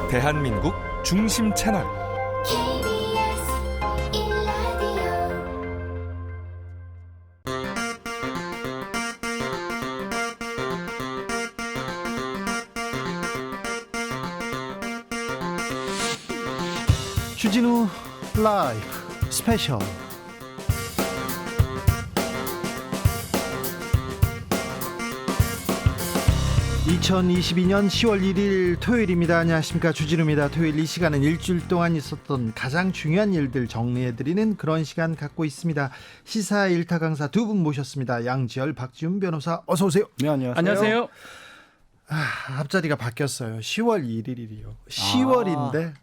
대한민국 중심 채널 주진우 라이브 스페셜. (2022년 10월 1일) 토요일입니다. 안녕하십니까, 주진우입니다. 토요일 이 시간은 일주일 동안 있었던 가장 중요한 일들 정리해드리는 그런 시간 갖고 있습니다. 시사 일타 강사 두 분 모셨습니다. 양지열, 박지훈 변호사, 어서 오세요. 네, 안녕하세요. 안녕하세요. 앞자리가 바뀌었어요. 10월 1일이요 10월인데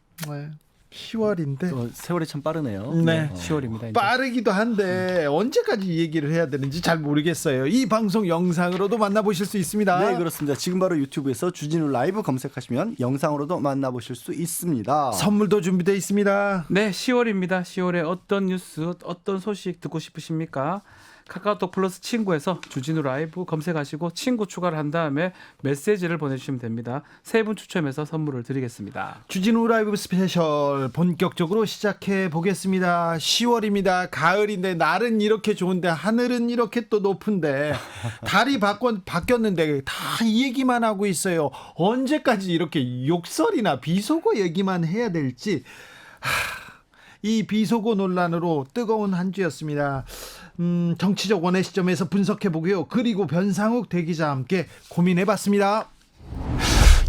10월인데 세월이 참 빠르네요. 네. 10월입니다. 빠르기도 한데 언제까지 이 얘기를 해야 되는지 잘 모르겠어요. 이 방송 영상으로도 만나보실 수 있습니다. 네, 그렇습니다. 지금 바로 유튜브에서 주진우 라이브 검색하시면 영상으로도 만나보실 수 있습니다. 선물도 준비되어 있습니다. 네, 10월입니다. 10월에 어떤 뉴스, 어떤 소식 듣고 싶으십니까? 카카오톡 플러스 친구에서 주진우 라이브 검색하시고 친구 추가를 한 다음에 메시지를 보내주시면 됩니다. 세 분 추첨해서 선물을 드리겠습니다. 주진우 라이브 스페셜 본격적으로 시작해 보겠습니다. 10월입니다. 가을인데 날은 이렇게 좋은데 하늘은 이렇게 또 높은데 달이 바뀌었는데 다 이 얘기만 하고 있어요. 언제까지 이렇게 욕설이나 비속어 얘기만 해야 될지. 이 비속어 논란으로 뜨거운 한 주였습니다. 정치적 원의 시점에서 분석해보고요. 그리고 변상욱 대기자와 함께 고민해봤습니다.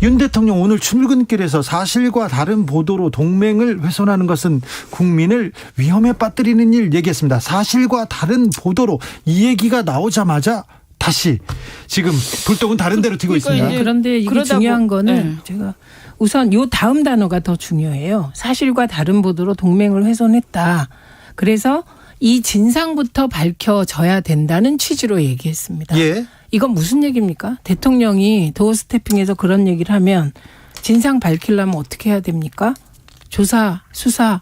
윤 대통령 오늘 출근길에서 사실과 다른 보도로 동맹을 훼손하는 것은 국민을 위험에 빠뜨리는 일 얘기했습니다. 사실과 다른 보도로 이 얘기가 나오자마자 다시 지금 불똥은 다른 데로 튀고 있습니다. 그런데 이게 중요한 거는 제가 우선 요 다음 단어가 더 중요해요. 사실과 다른 보도로 동맹을 훼손했다. 그래서 이 진상부터 밝혀져야 된다는 취지로 얘기했습니다. 예. 이건 무슨 얘기입니까? 대통령이 도어 스태핑에서 그런 얘기를 하면 진상 밝히려면 어떻게 해야 됩니까? 조사, 수사,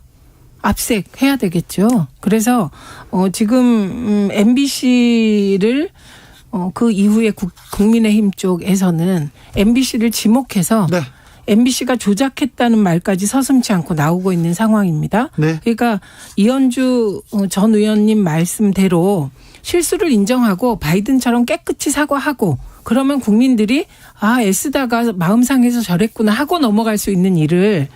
압색 해야 되겠죠. 그래서 지금 MBC를 그 이후에 국민의힘 쪽에서는 MBC를 지목해서 네. MBC가 조작했다는 말까지 서슴지 않고 나오고 있는 상황입니다. 네. 그러니까 이현주 전 의원님 말씀대로 실수를 인정하고 바이든처럼 깨끗이 사과하고 그러면 국민들이 애쓰다가 마음 상해서 저랬구나 하고 넘어갈 수 있는 일을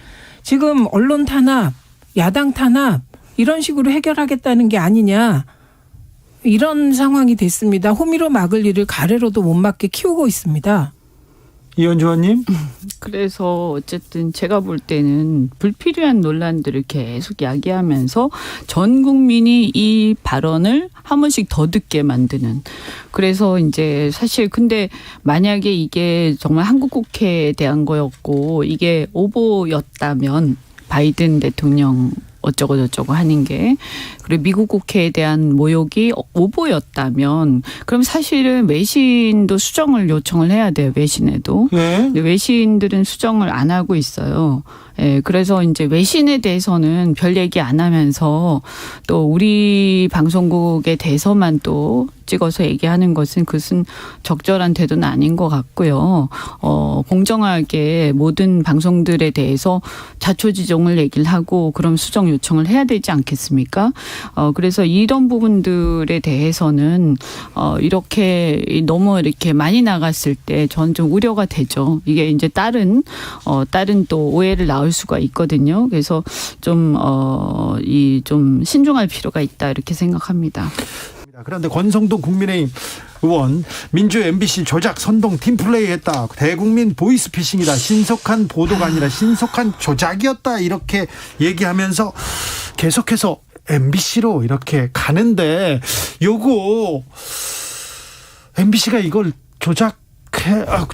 지금 언론 탄압, 야당 탄압 이런 식으로 해결하겠다는 게 아니냐. 이런 상황이 됐습니다. 호미로 막을 일을 가래로도 못 막게 키우고 있습니다. 이현주 의원님. 그래서 어쨌든 제가 볼 때는 불필요한 논란들을 계속 야기하면서 전 국민이 이 발언을 한 번씩 더 듣게 만드는. 그래서 이제 사실 근데 만약에 이게 정말 한국 국회에 대한 거였고 이게 오보였다면 바이든 대통령 어쩌고 저쩌고 하는 게 그리고 미국 국회에 대한 모욕이 오보였다면 그럼 사실은 외신도 수정을 요청을 해야 돼요. 외신에도. 네. 근데 외신들은 수정을 안 하고 있어요. 예, 그래서 이제 외신에 대해서는 별 얘기 안 하면서 또 우리 방송국에 대해서만 또 찍어서 얘기하는 것은 그것은 적절한 태도는 아닌 것 같고요. 공정하게 모든 방송들에 대해서 자초지종을 얘기를 하고 그럼 수정 요청을 해야 되지 않겠습니까? 그래서 이런 부분들에 대해서는 이렇게 너무 이렇게 많이 나갔을 때 저는 좀 우려가 되죠. 이게 이제 다른 또 오해를 낳을 수가 있거든요. 그래서 좀 신중할 필요가 있다 이렇게 생각합니다. 그런데 권성동 국민의힘 의원 민주 MBC 조작 선동 팀플레이했다. 대국민 보이스피싱이다. 신속한 보도가 아니라 신속한 조작이었다. 이렇게 얘기하면서 계속해서 MBC로 이렇게 가는데 요거 MBC가 이걸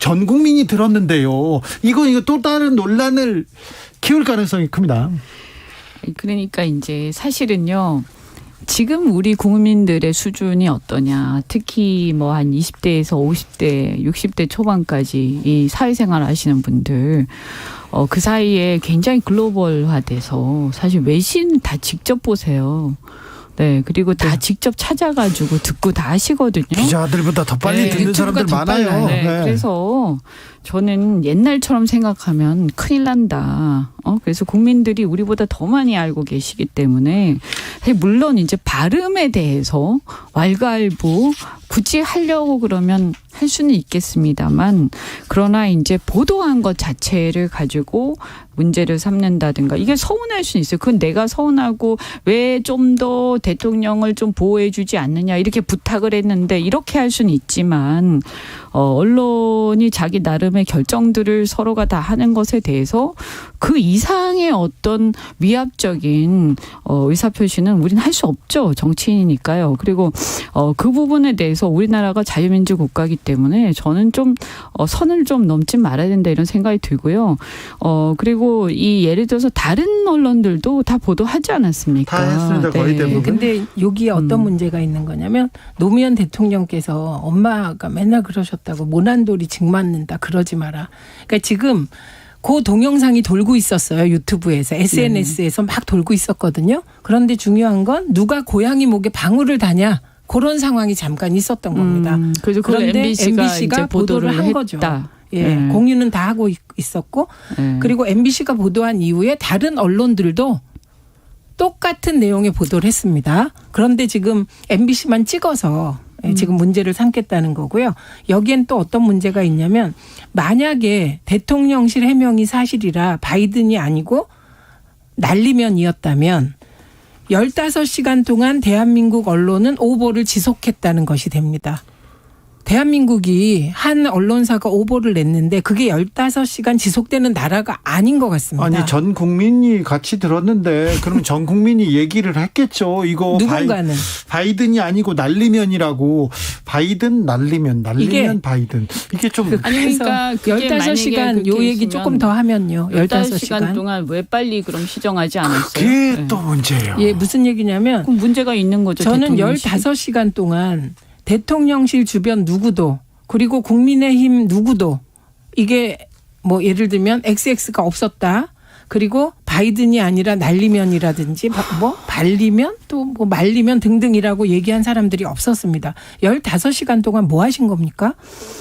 전 국민이 들었는데요. 이거 또 다른 논란을 키울 가능성이 큽니다. 그러니까 이제 사실은요. 지금 우리 국민들의 수준이 어떠냐. 특히 뭐 한 20대에서 50대, 60대 초반까지 이 사회생활 하시는 분들 그 사이에 굉장히 글로벌화돼서 사실 외신 다 직접 보세요. 네, 그리고 다 직접 찾아가지고 듣고 다 하시거든요. 기자들보다 더 빨리 듣는 사람들 많아요. 네, 그래서 저는 옛날처럼 생각하면 큰일 난다. 그래서 국민들이 우리보다 더 많이 알고 계시기 때문에 물론 이제 발음에 대해서 왈가왈부 굳이 하려고 그러면 할 수는 있겠습니다만 그러나 이제 보도한 것 자체를 가지고 문제를 삼는다든가 이게 서운할 수는 있어요. 그건 내가 서운하고 왜 좀 더 대통령을 좀 보호해 주지 않느냐 이렇게 부탁을 했는데 이렇게 할 수는 있지만 언론이 자기 나름의 결정들을 서로가 다 하는 것에 대해서 그 이상의 어떤 위압적인 의사표시는 우리는 할 수 없죠. 정치인이니까요. 그리고 그 부분에 대해서 우리나라가 자유민주 국가이기 때문에 저는 좀 선을 좀 넘지 말아야 된다 이런 생각이 들고요. 그리고 이 예를 들어서 다른 언론들도 다 보도하지 않았습니까? 다 했습니다. 거의 대부분. 근데 여기에 어떤 문제가 있는 거냐면 노무현 대통령께서 엄마가 맨날 그러셨다고 모난돌이 징 맞는다 그러지 마라. 그러니까 지금 그 동영상이 돌고 있었어요. 유튜브에서 SNS에서 막 돌고 있었거든요. 그런데 중요한 건 누가 고양이 목에 방울을 다냐 그런 상황이 잠깐 있었던 겁니다. 그래서 그런데 MBC가 이제 보도를 한 거죠. 예, 네. 공유는 다 하고 있었고 그리고 MBC가 보도한 이후에 다른 언론들도 똑같은 내용의 보도를 했습니다. 그런데 지금 MBC만 찍어서 지금 문제를 삼겠다는 거고요. 여기엔 또 어떤 문제가 있냐면 만약에 대통령실 해명이 사실이라 바이든이 아니고 날리면이었다면 15시간 동안 대한민국 언론은 오보를 지속했다는 것이 됩니다. 대한민국이 한 언론사가 오보를 냈는데 그게 15시간 지속되는 나라가 아닌 것 같습니다. 아니 전 국민이 같이 들었는데 그러면 전 국민이 얘기를 했겠죠. 이거 누군가는. 바이든이 아니고 날리면이라고. 바이든 날리면 이게 바이든. 이게 좀 아니 그러니까 그게 15시간 요 얘기 조금 더 하면요. 15시간 동안 왜 빨리 그럼 시정하지 않았어요? 그게 또 문제예요. 예, 무슨 얘기냐면 그럼 문제가 있는 거죠. 저는 대통령실이. 15시간 동안 대통령실 주변 누구도 그리고 국민의힘 누구도 이게 뭐 예를 들면 XX가 없었다. 그리고 바이든이 아니라 날리면이라든지 뭐 발리면 또 뭐 말리면 등등이라고 얘기한 사람들이 없었습니다. 15시간 동안 뭐 하신 겁니까?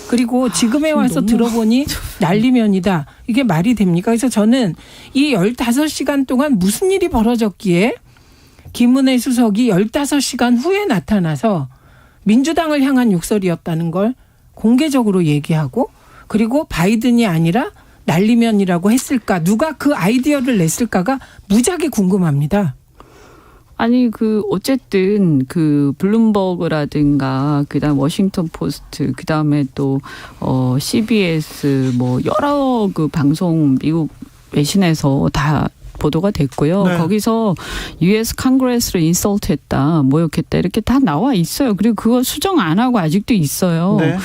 그리고 지금에 와서 들어보니 날리면이다. 이게 말이 됩니까? 그래서 저는 이 15시간 동안 무슨 일이 벌어졌기에 김은혜 수석이 15시간 후에 나타나서 민주당을 향한 욕설이었다는 걸 공개적으로 얘기하고 그리고 바이든이 아니라 날리면이라고 했을까 누가 그 아이디어를 냈을까가 무지하게 궁금합니다. 아니 어쨌든 블룸버그라든가 그다음 워싱턴 포스트 그다음에 또 CBS 뭐 여러 방송 미국 외신에서 다 보도가 됐고요. 네. 거기서 US 컨그레스를 인설트했다, 모욕했다 이렇게 다 나와 있어요. 그리고 그거 수정 안 하고 아직도 있어요. 네.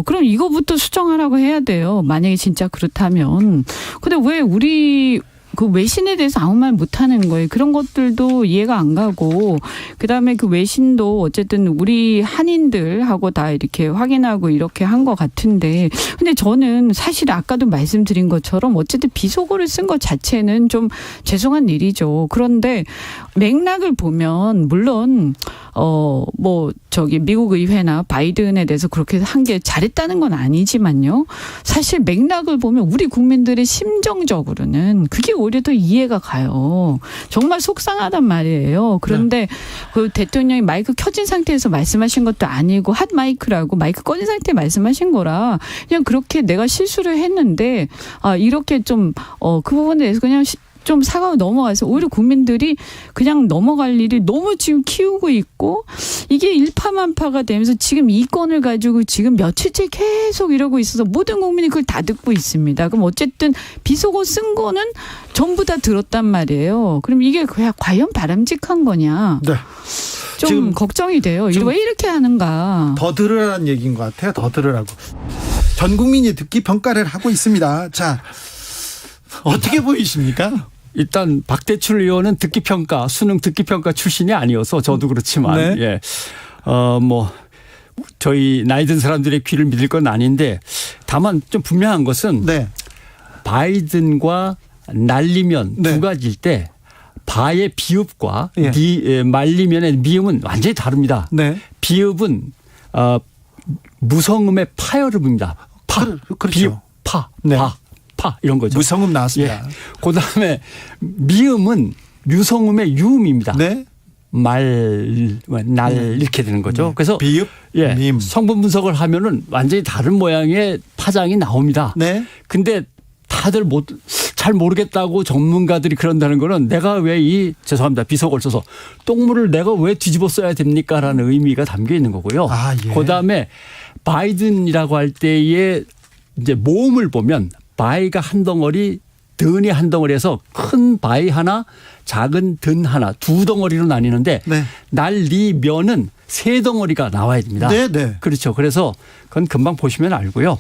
그럼 이거부터 수정하라고 해야 돼요. 만약에 진짜 그렇다면. 근데 왜 우리 그 외신에 대해서 아무 말 못하는 거예요. 그런 것들도 이해가 안 가고 그다음에 그 외신도 어쨌든 우리 한인들하고 다 이렇게 확인하고 이렇게 한 것 같은데 근데 저는 사실 아까도 말씀드린 것처럼 어쨌든 비속어를 쓴 것 자체는 좀 죄송한 일이죠. 그런데 맥락을 보면 물론 미국 의회나 바이든에 대해서 그렇게 한 게 잘했다는 건 아니지만요. 사실 맥락을 보면 우리 국민들의 심정적으로는 그게 오히려 더 이해가 가요. 정말 속상하단 말이에요. 그런데 그 대통령이 마이크 켜진 상태에서 말씀하신 것도 아니고 핫 마이크라고 마이크 꺼진 상태에 말씀하신 거라 그냥 그렇게 내가 실수를 했는데 이렇게 좀 그 부분에 대해서 그냥 좀 사과하고 넘어가서 오히려 국민들이 그냥 넘어갈 일이 너무 지금 키우고 있고 이게 일파만파가 되면서 지금 이 건을 가지고 지금 며칠째 계속 이러고 있어서 모든 국민이 그걸 다 듣고 있습니다. 그럼 어쨌든 비속어 쓴 거는 전부 다 들었단 말이에요. 그럼 이게 과연 바람직한 거냐. 네. 좀 지금 걱정이 돼요. 왜 이렇게 하는가. 더 들으라는 얘기인 것 같아요. 더 들으라고. 전 국민이 듣기 평가를 하고 있습니다. 자, 어떻게 보이십니까? 일단 박대출 의원은 듣기평가, 수능 듣기평가 출신이 아니어서 저도 그렇지만, 네. 저희 나이 든 사람들의 귀를 믿을 건 아닌데 다만 좀 분명한 것은 네. 바이든과 날리면 네. 두 가지일 때 바의 비읍과 예. 말리면의 미음은 완전히 다릅니다. 네. 비읍은 무성음의 파열음입니다. 그렇죠. 네. 파 이런 거죠. 무성음 나왔습니다. 예. 그다음에 미음은 유성음의 유음입니다. 네. 날 이렇게 되는 거죠. 그래서 비읍, 예, 밈. 성분 분석을 하면은 완전히 다른 모양의 파장이 나옵니다. 네. 근데 다들 잘 모르겠다고 전문가들이 그런다는 거는 내가 왜 죄송합니다. 비속어를 써서 똥물을 내가 왜 뒤집어 써야 됩니까라는 의미가 담겨 있는 거고요. 아, 예. 그다음에 바이든이라고 할 때의 이제 모음을 보면 바이가 한 덩어리, 든이 한 덩어리에서 큰 바이 하나, 작은 든 하나, 두 덩어리로 나뉘는데 네. 날리면은 세 덩어리가 나와야 됩니다. 네, 네. 그렇죠. 그래서 그건 금방 보시면 알고요.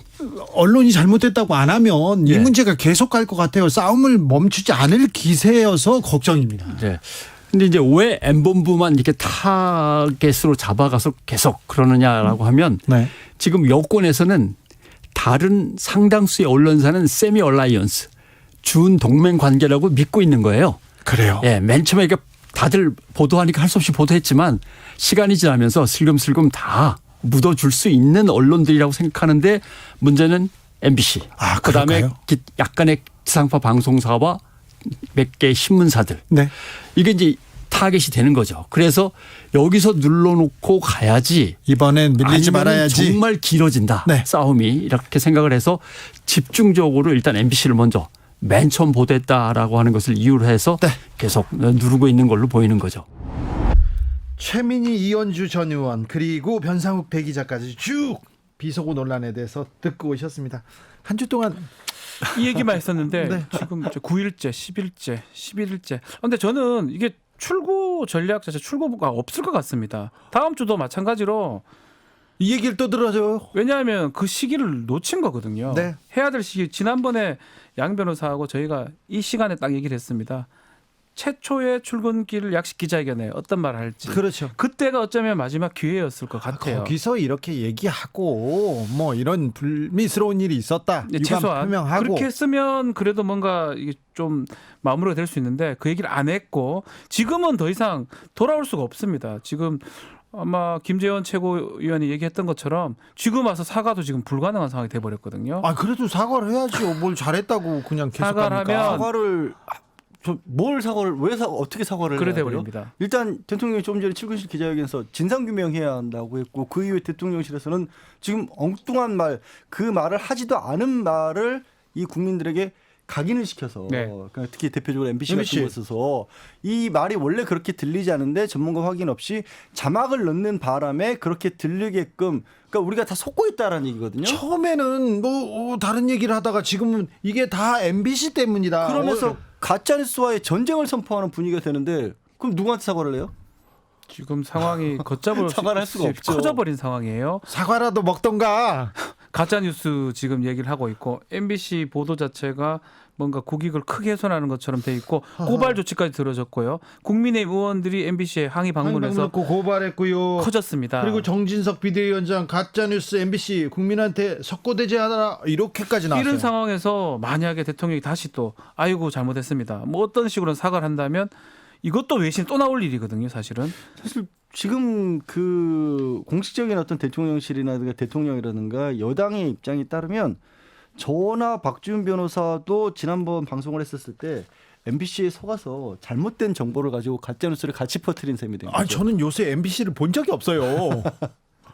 언론이 잘못됐다고 안 하면 이 예. 문제가 계속 갈 것 같아요. 싸움을 멈추지 않을 기세여서 걱정입니다. 네. 근데 이제 왜 M본부만 이렇게 타겟으로 잡아가서 계속 그러느냐라고 하면 네. 지금 여권에서는 다른 상당수의 언론사는 세미 얼라이언스, 준 동맹 관계라고 믿고 있는 거예요. 그래요. 예, 맨 처음에 이게 다들 보도하니까 할 수 없이 보도했지만 시간이 지나면서 슬금슬금 다 묻어줄 수 있는 언론들이라고 생각하는데 문제는 MBC. 아, 그다음에 그럴까요? 약간의 지상파 방송사와 몇 개의 신문사들. 네. 이게 이제 타겟이 되는 거죠. 그래서 여기서 눌러놓고 가야지. 이번엔 밀리지 아니면은 말아야지. 정말 길어진다. 네. 싸움이 이렇게 생각을 해서 집중적으로 일단 MBC를 먼저 맨 처음 보도했다라고 하는 것을 이유로 해서 네. 계속 누르고 있는 걸로 보이는 거죠. 최민희 이현주 전 의원 그리고 변상욱 대기자까지 쭉 비속어 논란에 대해서 듣고 오셨습니다. 한 주 동안 이 얘기만 했었는데 네. 지금 이제 9일째, 10일째, 11일째. 근데 저는 이게 출구 전략 자체 출구가 없을 것 같습니다. 다음 주도 마찬가지로 이 얘기를 또 들어줘요. 왜냐하면 그 시기를 놓친 거거든요. 네. 해야 될 시기 지난번에 양 변호사하고 저희가 이 시간에 딱 얘기를 했습니다. 최초의 출근길 약식 기자회견에 어떤 말을 할지. 그렇죠. 그때가 어쩌면 마지막 기회였을 것 같아요. 거기서 이렇게 얘기하고 뭐 이런 불미스러운 일이 있었다. 네, 유감 최소한 표명하고 그렇게 했으면 그래도 뭔가 이게 좀 마무리가 될 수 있는데 그 얘기를 안 했고 지금은 더 이상 돌아올 수가 없습니다. 지금 아마 김재원 최고위원이 얘기했던 것처럼 지금 와서 사과도 지금 불가능한 상황이 돼버렸거든요. 아 그래도 사과를 해야죠. 뭘 잘했다고 그냥 계속 사과를 합니까? 하면 사과를 어떻게 사과를 그래 해야 돼요? 돼버립니다. 일단 대통령이 조금 전에 출근식 기자회견에서 진상규명해야 한다고 했고 그 이후에 대통령실에서는 지금 엉뚱한 그 말을 하지도 않은 말을 이 국민들에게 각인을 시켜서 네. 그러니까 특히 대표적으로 MBC MBC. 같은 곳에서 이 말이 원래 그렇게 들리지 않은데 전문가 확인 없이 자막을 넣는 바람에 그렇게 들리게끔 그러니까 우리가 다 속고 있다라는 얘기거든요. 처음에는 뭐 다른 얘기를 하다가 지금은 이게 다 MBC 때문이다. 그러면서 가짜뉴스와의 전쟁을 선포하는 분위기가 되는데 그럼 누구한테 사과를 해요? 지금 상황이 걷잡을 사과를 할 수가 없죠. 커져버린 상황이에요. 사과라도 먹던가. 가짜 뉴스 지금 얘기를 하고 있고 MBC 보도 자체가 뭔가 국익을 크게 훼손하는 것처럼 돼 있고 고발 조치까지 들어졌고요. 국민의힘 의원들이 MBC에 항의 방문해서 고발했고요. 커졌습니다. 그리고 정진석 비대위원장 가짜뉴스 MBC 국민한테 석고대죄하라 이렇게까지 나왔어요. 이런 상황에서 만약에 대통령이 다시 또 아이고 잘못했습니다. 뭐 어떤 식으로 사과를 한다면 이것도 외신 또 나올 일이거든요. 사실은. 사실 지금 그 공식적인 어떤 대통령실이라든가 대통령이라든가 여당의 입장에 따르면 저나 박지훈 변호사도 지난번 방송을 했었을 때 MBC에 속아서 잘못된 정보를 가지고 가짜뉴스를 같이 퍼뜨린 셈이 된 거죠. 아니 저는 요새 MBC를 본 적이 없어요.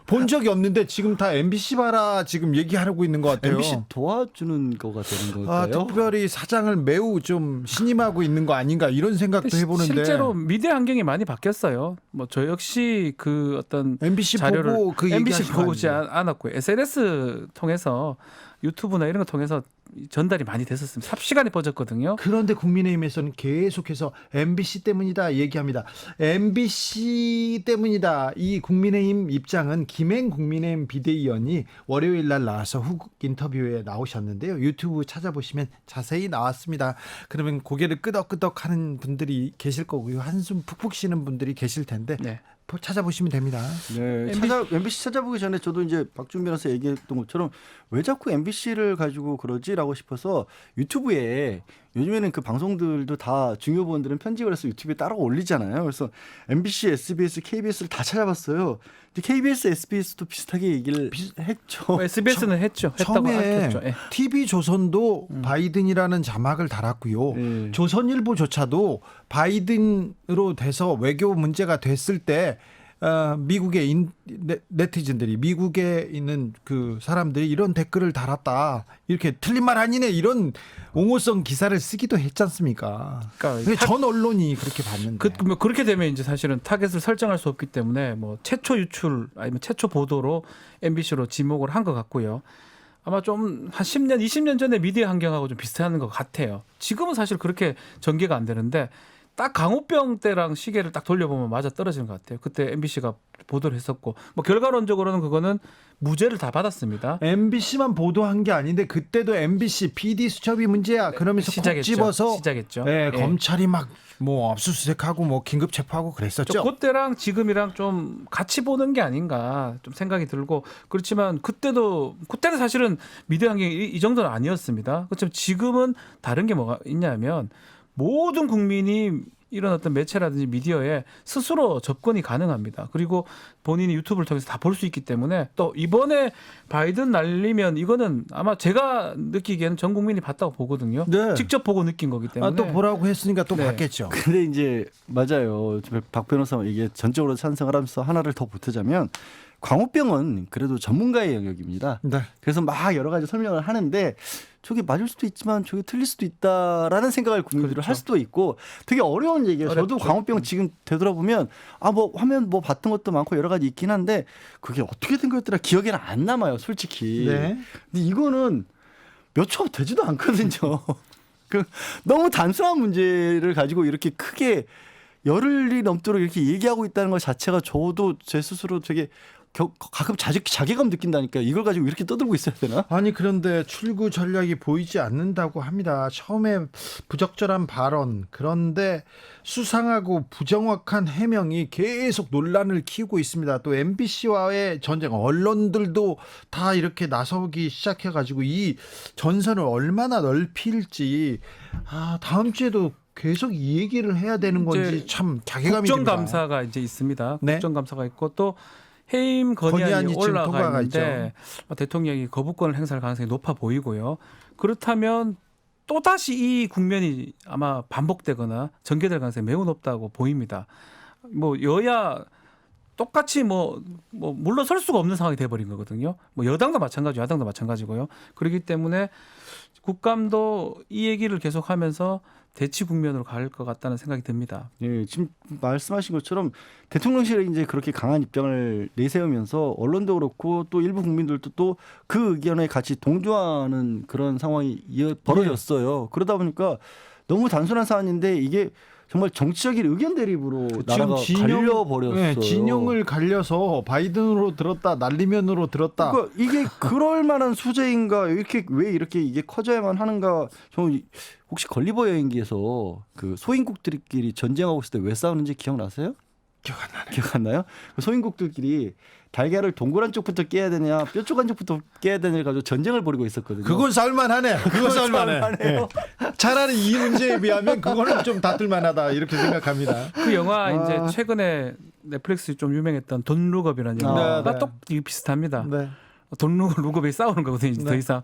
본 적이 없는데 지금 다 MBC 봐라 지금 얘기하고 있는 것 같아요. MBC 도와주는 거가 되는 아, 걸까요? 특별히 사장을 매우 좀 신임하고 있는 거 아닌가 이런 생각도 해보는데 실제로 미디어 환경이 많이 바뀌었어요. 뭐 저 역시 그 어떤 MBC 자료를 보고 그 MBC 얘기하신 거 보지 아니에요? 않았고요. SNS 통해서 유튜브나 이런 거 통해서 전달이 많이 됐었습니다. 삽시간에 퍼졌거든요. 그런데 국민의힘에서는 계속해서 MBC 때문이다 얘기합니다. MBC 때문이다. 이 국민의힘 입장은 김행 국민의힘 비대위원이 월요일 날 나와서 후국 인터뷰에 나오셨는데요. 유튜브 찾아보시면 자세히 나왔습니다. 그러면 고개를 끄덕끄덕 하는 분들이 계실 거고요. 한숨 푹푹 쉬는 분들이 계실 텐데 네. 찾아보시면 됩니다. 네, MBC 찾아보기 전에 저도 이제 박준 변호사 얘기했던 것처럼 왜 자꾸 MBC를 가지고 그러지라고 싶어서 유튜브에 요즘에는 그 방송들도 다 중요 부분들은 편집을 해서 유튜브에 따로 올리잖아요. 그래서 MBC, SBS, KBS를 다 찾아봤어요. 근데 KBS, SBS도 비슷하게 얘기를 했죠. SBS는 했죠. 했다고 처음에 밝혔죠. 예. TV조선도 바이든이라는 자막을 달았고요. 네. 조선일보조차도 바이든으로 돼서 외교 문제가 됐을 때 미국의 네티즌들이 미국에 있는 그 사람들이 이런 댓글을 달았다. 이렇게 틀린 말 아니네. 이런 옹호성 기사를 쓰기도 했지 않습니까? 그러니까 전 언론이 그렇게 봤는데. 뭐 그렇게 되면 이제 사실은 타겟을 설정할 수 없기 때문에 뭐 최초 유출 아니면 최초 보도로 MBC로 지목을 한 것 같고요. 아마 좀 한 10년, 20년 전에 미디어 환경하고 좀 비슷한 것 같아요. 지금은 사실 그렇게 전개가 안 되는데 딱 강우병 때랑 시계를 딱 돌려보면 맞아 떨어지는 것 같아요. 그때 MBC가 보도를 했었고 뭐 결과론적으로는 그거는 무죄를 다 받았습니다. MBC만 보도한 게 아닌데 그때도 MBC PD 수첩이 문제야. 그러면서 콕 집어서 시작했죠. 네, 예. 검찰이 막 뭐 압수수색하고 뭐 긴급 체포하고 그랬었죠. 그때랑 지금이랑 좀 같이 보는 게 아닌가 좀 생각이 들고 그렇지만 그때는 사실은 미디어 환경이 이 정도는 아니었습니다. 그렇지만 지금은 다른 게 뭐가 있냐면 모든 국민이 이런 어떤 매체라든지 미디어에 스스로 접근이 가능합니다. 그리고 본인이 유튜브를 통해서 다 볼 수 있기 때문에 또 이번에 바이든 날리면 이거는 아마 제가 느끼기에는 전 국민이 봤다고 보거든요. 네. 직접 보고 느낀 거기 때문에. 또 보라고 했으니까 또 네. 봤겠죠. 근데 이제 맞아요. 박 변호사 이게 전적으로 찬성을 하면서 하나를 더 보태자면 광우병은 그래도 전문가의 영역입니다. 네. 그래서 막 여러 가지 설명을 하는데 저게 맞을 수도 있지만 저게 틀릴 수도 있다라는 생각을 국민들이 그렇죠. 할 수도 있고 되게 어려운 얘기예요. 저도 어렵죠. 광우병 지금 되돌아보면 뭐 화면 뭐 봤던 것도 많고 여러 가지 있긴 한데 그게 어떻게 된 거였더라 기억에는 안 남아요, 솔직히. 네. 근데 이거는 몇 초가 되지도 않거든요. 너무 단순한 문제를 가지고 이렇게 크게 열흘이 넘도록 이렇게 얘기하고 있다는 것 자체가 저도 제 스스로 되게 가끔 자괴감 느낀다니까. 이걸 가지고 이렇게 떠들고 있어야 되나? 아니 그런데 출구 전략이 보이지 않는다고 합니다. 처음에 부적절한 발언 그런데 수상하고 부정확한 해명이 계속 논란을 키우고 있습니다. 또 MBC와의 전쟁 언론들도 다 이렇게 나서기 시작해가지고 이 전선을 얼마나 넓힐지 다음 주에도 계속 이 얘기를 해야 되는 건지 참 자괴감이 듭니다. 국정감사가 이제 있습니다. 네. 국정감사가 있고 또 해임 건의안이 지금 통과가 올라가 있는데 대통령이 거부권을 행사할 가능성이 높아 보이고요. 그렇다면 또다시 이 국면이 아마 반복되거나 전개될 가능성이 매우 높다고 보입니다. 뭐 여야 똑같이 뭐 물러설 수가 없는 상황이 돼버린 거거든요. 뭐 여당도 마찬가지고 야당도 마찬가지고요. 그렇기 때문에 국감도 이 얘기를 계속하면서 대치 국면으로 갈 것 같다는 생각이 듭니다. 예, 지금 말씀하신 것처럼 대통령실이 이제 그렇게 강한 입장을 내세우면서 언론도 그렇고 또 일부 국민들도 또 그 의견에 같이 동조하는 그런 상황이 벌어졌어요. 그러다 보니까 너무 단순한 사안인데 이게 정말 정치적인 의견 대립으로 나라가 갈려버렸어요. 네, 진영을 갈려서 바이든으로 들었다 날리면으로 들었다. 그러니까 이게 그럴 만한 수재인가 이렇게 왜 이렇게 이게 커져야만 하는가. 저는 혹시 걸리버 여행기에서 그 소인국들끼리 전쟁하고 있을 때 왜 싸우는지 기억나세요? 기억 안 나네. 기억 안 나요? 그 소인국들끼리 달걀을 동그란 쪽부터 깨야 되냐 뾰족한 쪽부터 깨야 되냐 가지고 전쟁을 벌이고 있었거든요. 그건 살만하네. 그건 살만해. 네. 차라리 이 문제에 비하면 그거는 좀 다툴만하다 이렇게 생각합니다. 그 영화 이제 최근에 넷플릭스 좀 유명했던 돈 룩업이라는 영화가 네. 또 비슷합니다. 네. 돈 룩업이 싸우는 거거든요. 이제 더 이상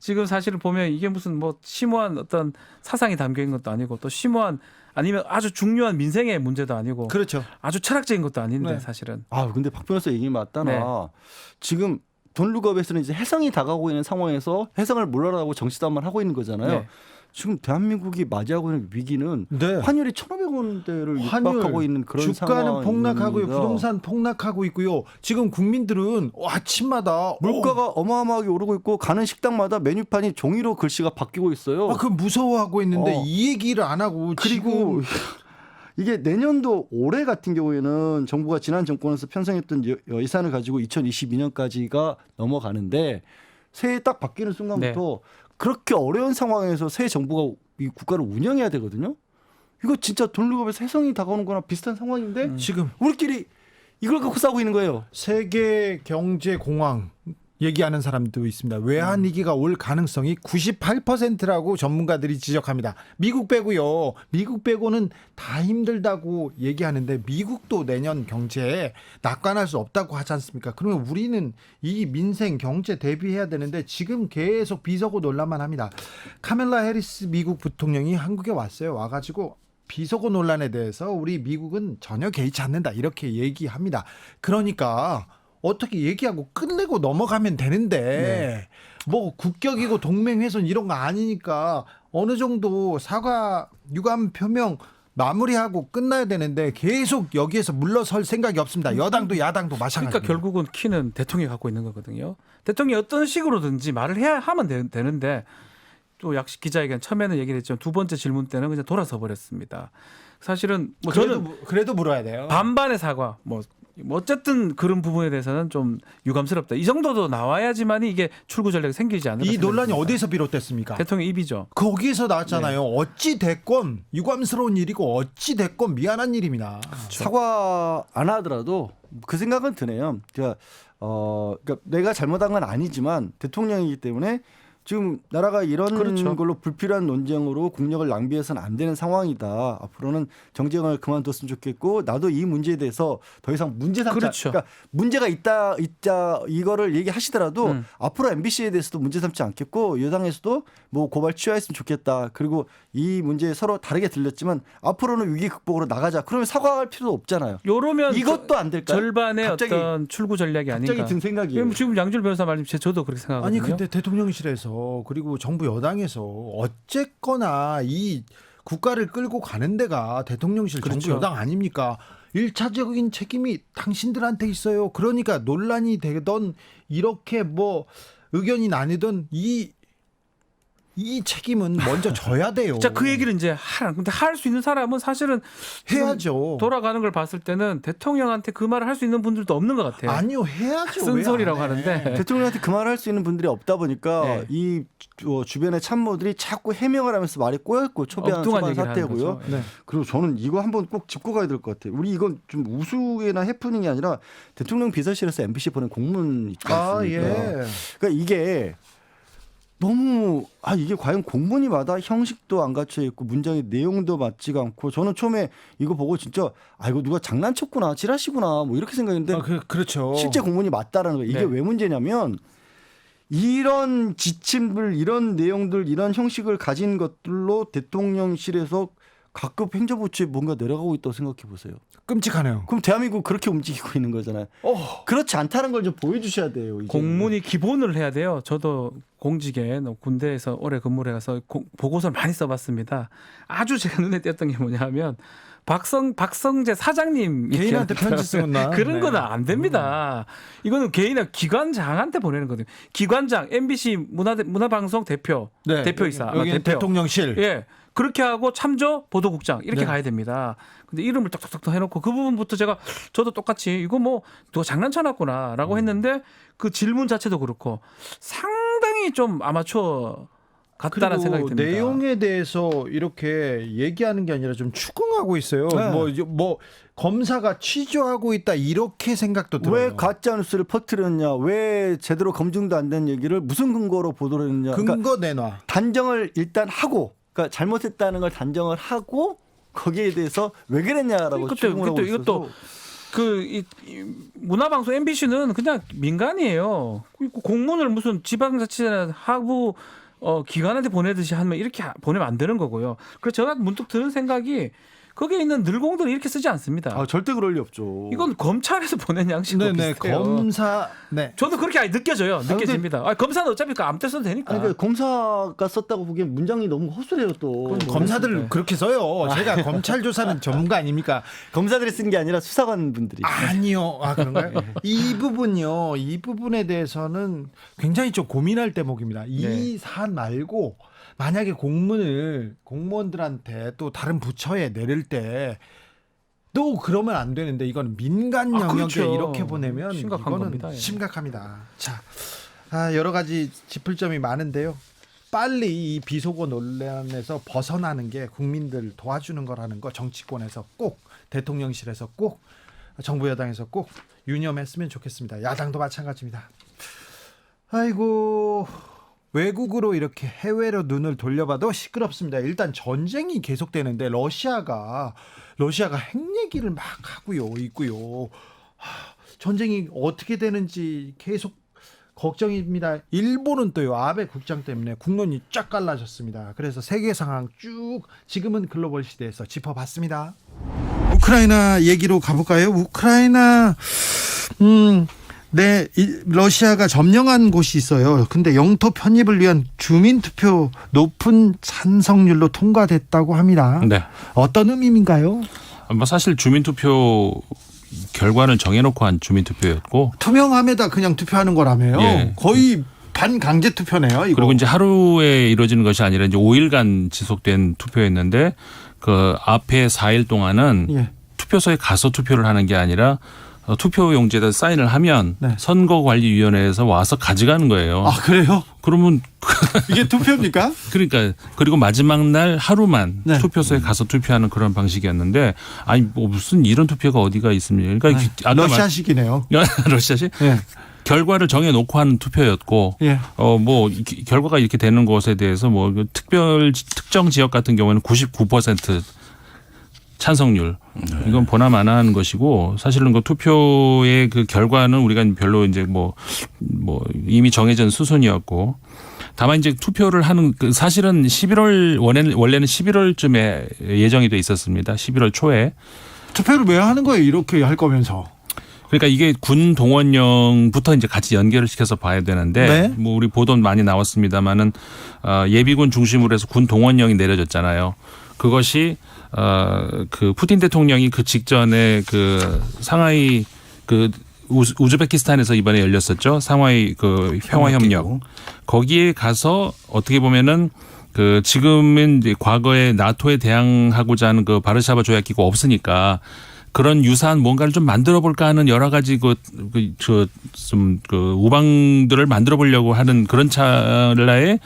지금 사실은 보면 이게 무슨 뭐 심오한 어떤 사상이 담겨 있는 것도 아니고 또 심오한 아니면 아주 중요한 민생의 문제도 아니고 그렇죠. 아주 철학적인 것도 아닌데 네. 사실은. 근데 박 변호사 얘기 맞다나. 네. 지금 돈룩업에서는 이제 해성이 다가오고 있는 상황에서 해성을 물러나고 정치담만 하고 있는 거잖아요. 네. 지금 대한민국이 맞이하고 있는 위기는 네. 환율이 1,500원대를 육박하고 있는 그런 주가는 상황입니다. 폭락하고요. 부동산 폭락하고 있고요. 지금 국민들은 아침마다 물가가 어마어마하게 오르고 있고 가는 식당마다 메뉴판이 종이로 글씨가 바뀌고 있어요. 그 무서워하고 있는데 어. 이 얘기를 안 하고 그리고 이게 내년도 올해 같은 경우에는 정부가 지난 정권에서 편성했던 예산을 가지고 2022년까지가 넘어가는데 새해 딱 바뀌는 순간부터 그렇게 어려운 상황에서 새 정부가 이 국가를 운영해야 되거든요. 이거 진짜 돈룩업에서 해성이 다가오는 거나 비슷한 상황인데 지금 우리끼리 이걸 갖고 싸우고 있는 거예요. 세계 경제 공황 얘기하는 사람도 있습니다. 외환 위기가 올 가능성이 98%라고 전문가들이 지적합니다. 미국 빼고요. 미국 빼고는 다 힘들다고 얘기하는데 미국도 내년 경제에 낙관할 수 없다고 하지 않습니까? 그러면 우리는 이 민생 경제 대비해야 되는데 지금 계속 비서고 논란만 합니다. 카멜라 해리스 미국 부통령이 한국에 왔어요. 와가지고 비서고 논란에 대해서 우리 미국은 전혀 개의치 않는다 이렇게 얘기합니다. 그러니까 어떻게 얘기하고 끝내고 넘어가면 되는데 뭐 국격이고 동맹훼손 이런 거 아니니까 어느 정도 사과 유감 표명 마무리하고 끝나야 되는데 계속 여기에서 물러설 생각이 없습니다. 여당도 야당도 마찬가지입니다. 그러니까 결국은 키는 대통령이 갖고 있는 거거든요. 대통령이 어떤 식으로든지 말을 해야 하면 되는데 또 약식 기자회견 처음에는 얘기를 했지만 두 번째 질문 때는 그냥 돌아서 버렸습니다. 사실은 뭐 저는 그래도 물어야 돼요. 반반의 사과 뭐 어쨌든 그런 부분에 대해서는 좀 유감스럽다. 이 정도도 나와야지만이 이게 출구 전략이 생기지 않을까. 이 논란이 어디서 비롯됐습니까? 대통령 입이죠. 거기에서 나왔잖아요. 어찌 됐건 유감스러운 일이고 어찌 됐건 미안한 일입니다. 사과 안 하더라도 그 생각은 드네요. 그러니까 내가 잘못한 건 아니지만 대통령이기 때문에 지금 나라가 이런 그렇죠. 걸로 불필요한 논쟁으로 국력을 낭비해서는 안 되는 상황이다. 앞으로는 정쟁을 그만뒀으면 좋겠고 나도 이 문제에 대해서 더 이상 문제 삼자. 그렇죠. 그러니까 문제가 있다 이거를 얘기하시더라도 앞으로 MBC에 대해서도 문제 삼지 않겠고 여당에서도 뭐 고발 취하했으면 좋겠다. 그리고 이 문제 서로 다르게 들렸지만 앞으로는 위기 극복으로 나가자. 그러면 사과할 필요도 없잖아요. 요러면 이것도 안 될까요? 절반의 갑자기, 어떤 출구 전략이 아닌가. 갑자기 든 생각이에요. 지금 양질 변호사 말씀 저도 그렇게 생각하거든요. 아니 근데 대통령실에서 그리고 정부 여당에서 어쨌거나 이 국가를 끌고 가는 데가 대통령실 그렇죠. 정부 여당 아닙니까? 1차적인 책임이 당신들한테 있어요. 그러니까 논란이 되던 이렇게 뭐 의견이 나뉘던 이 책임은 먼저 져야 돼요. 자, 그 얘기를 이제 근데 할 수 있는 사람은 사실은 해야죠. 돌아가는 걸 봤을 때는 대통령한테 그 말을 할 수 있는 분들도 없는 것 같아요. 아니요, 해야죠. 쓴소리라고 왜 안 해? 하는데. 대통령한테 그 말을 할 수 있는 분들이 없다 보니까 네. 이 주변의 참모들이 자꾸 해명을 하면서 말이 꼬였고 초반 엉뚱한 얘기를 사태고요. 하는 거죠. 네. 그리고 저는 이거 한번 꼭 짚고 가야 될 것 같아요. 우리 이건 좀 우스개나 해프닝이 아니라 대통령 비서실에서 MBC 보낸 공문 있지 않습니까? 예. 그러니까 이게 너무 이게 과연 공문이마다 형식도 안 갖춰 있고 문장의 내용도 맞지가 않고 저는 처음에 이거 보고 진짜 이거 누가 장난쳤구나 지라시구나 뭐 이렇게 생각했는데 그렇죠. 실제 공문이 맞다라는 거예요. 이게 네. 왜 문제냐면 이런 지침들 이런 내용들 이런 형식을 가진 것들로 대통령실에서 각급 행정부처에 뭔가 내려가고 있다고 생각해 보세요. 끔찍하네요. 그럼 대한민국 그렇게 움직이고 있는 거잖아요. 그렇지 않다는 걸 좀 보여주셔야 돼요. 이제. 공문이 기본을 해야 돼요. 저도 공직에 군대에서 오래 근무를 해서 보고서를 많이 써봤습니다. 아주 제가 눈에 띄었던 게 뭐냐면 박성재 사장님 개인한테 편지 쓰거나 그런 네. 거는 안 됩니다. 이거는 개인의 기관장한테 보내는 거거든요. 기관장 MBC 문화방송 대표이사 여기 대표. 대통령실. 예. 그렇게 하고 참조 보도국장 이렇게 네. 가야 됩니다. 근데 이름을 톡톡톡 해놓고 그 부분부터 저도 똑같이 이거 뭐 누가 장난쳐놨구나라고 했는데 그 질문 자체도 그렇고 상당히 좀 아마추어 같다는 생각이 그리고 듭니다. 내용에 대해서 이렇게 얘기하는 게 아니라 좀 추궁하고 있어요. 네. 뭐 검사가 취조하고 있다 이렇게 생각도 들어요. 왜 가짜 뉴스를 퍼뜨렸냐? 왜 제대로 검증도 안 된 얘기를 무슨 근거로 보도를 했냐? 근거 내놔. 단정을 일단 하고, 그러니까 잘못했다는 걸 단정을 하고 거기에 대해서 왜 그랬냐라고 추궁을 하고 있어서. 이것도 이 문화방송 MBC는 그냥 민간이에요. 공문을 무슨 지방자치나 하부 기관한테 보내듯이 하면 이렇게 보내면 안 되는 거고요. 그래서 제가 문득 드는 생각이 거기에 있는 늘공들은 이렇게 쓰지 않습니다. 절대 그럴 리 없죠. 이건 검찰에서 보낸 양식과 네네 비슷해요. 검사. 네. 저도 그렇게 느껴집니다. 아무 때나 써도 되니까 아무 때 써도 되니까. 그러니까 검사가 썼다고 보기엔 문장이 너무 허술해요 또. 검사들 그렇게 써요. 제가 검찰 조사는 전문가 아닙니까? 검사들이 쓴 게 아니라 수사관 분들이. 아니요. 그런가요? 이 부분요. 이 부분에 대해서는 굉장히 좀 고민할 대목입니다. 이 사안 말고 만약에 공문을 공무원들한테 또 다른 부처에 내릴 때 또 그러면 안 되는데 이건 민간 영역에 그렇죠. 이렇게 보내면 심각한 이거는 겁니다. 예. 심각합니다. 자, 여러 가지 짚을 점이 많은데요. 빨리 이 비속어 논란에서 벗어나는 게 국민들 도와주는 거라는 거 정치권에서 꼭 대통령실에서 꼭 정부 여당에서 꼭 유념했으면 좋겠습니다. 야당도 마찬가지입니다. 아이고, 외국으로 이렇게 해외로 눈을 돌려봐도 시끄럽습니다. 일단 전쟁이 계속되는데 러시아가 핵 얘기를 막 하고요, 있고요. 전쟁이 어떻게 되는지 계속 걱정입니다. 일본은 또요, 아베 국장 때문에 국론이 쫙 갈라졌습니다. 그래서 세계 상황 쭉 지금은 글로벌 시대에서 짚어봤습니다. 우크라이나 얘기로 가볼까요? 우크라이나 러시아가 점령한 곳이 있어요. 근데 영토 편입을 위한 주민투표 높은 찬성률로 통과됐다고 합니다. 네. 어떤 의미인가요? 사실 주민투표 결과는 정해놓고 한 주민투표였고 투명함에다 그냥 투표하는 거라며요. 예. 거의 반강제 투표네요. 이거. 그리고 이제 하루에 이루어지는 것이 아니라 이제 5일간 지속된 투표였는데 그 앞에 4일 동안은 예. 투표소에 가서 투표를 하는 게 아니라 투표용지에다 사인을 하면 네. 선거관리위원회에서 와서 가져가는 거예요. 아, 그래요? 그러면 이게 투표입니까? 그러니까 그리고 마지막 날 하루만 네. 투표소에 가서 투표하는 그런 방식이었는데 아니 뭐 무슨 이런 투표가 어디가 있습니까? 그러니까 아까 러시아식이네요. 러시아식 예. 결과를 정해놓고 하는 투표였고 예. 뭐 결과가 이렇게 되는 것에 대해서 뭐 특정 지역 같은 경우에는 99% 찬성률 이건 보나마나한 것이고 사실은 그 투표의 그 결과는 우리가 별로 이제 뭐 이미 정해진 수순이었고 다만 이제 투표를 하는 사실은 11월 원래는 11월쯤에 예정이 돼 있었습니다. 11월 초에 투표를 왜 하는 거예요? 이렇게 할 거면서. 그러니까 이게 군 동원령부터 이제 같이 연결을 시켜서 봐야 되는데 네. 뭐 우리 보도 많이 나왔습니다만은 예비군 중심으로 해서 군 동원령이 내려졌잖아요. 그것이 그 푸틴 대통령이 그 직전에 그 상하이 그 우즈베키스탄에서 이번에 열렸었죠. 상하이 그 평화협력. 거기에 가서 어떻게 보면은 그 지금은 이제 과거에 나토에 대항하고자 하는 그 바르샤바 조약기구 없으니까 그런 유사한 뭔가를 좀 만들어 볼까 하는 여러 가지 그 우방들을 만들어 보려고 하는 그런 찰나에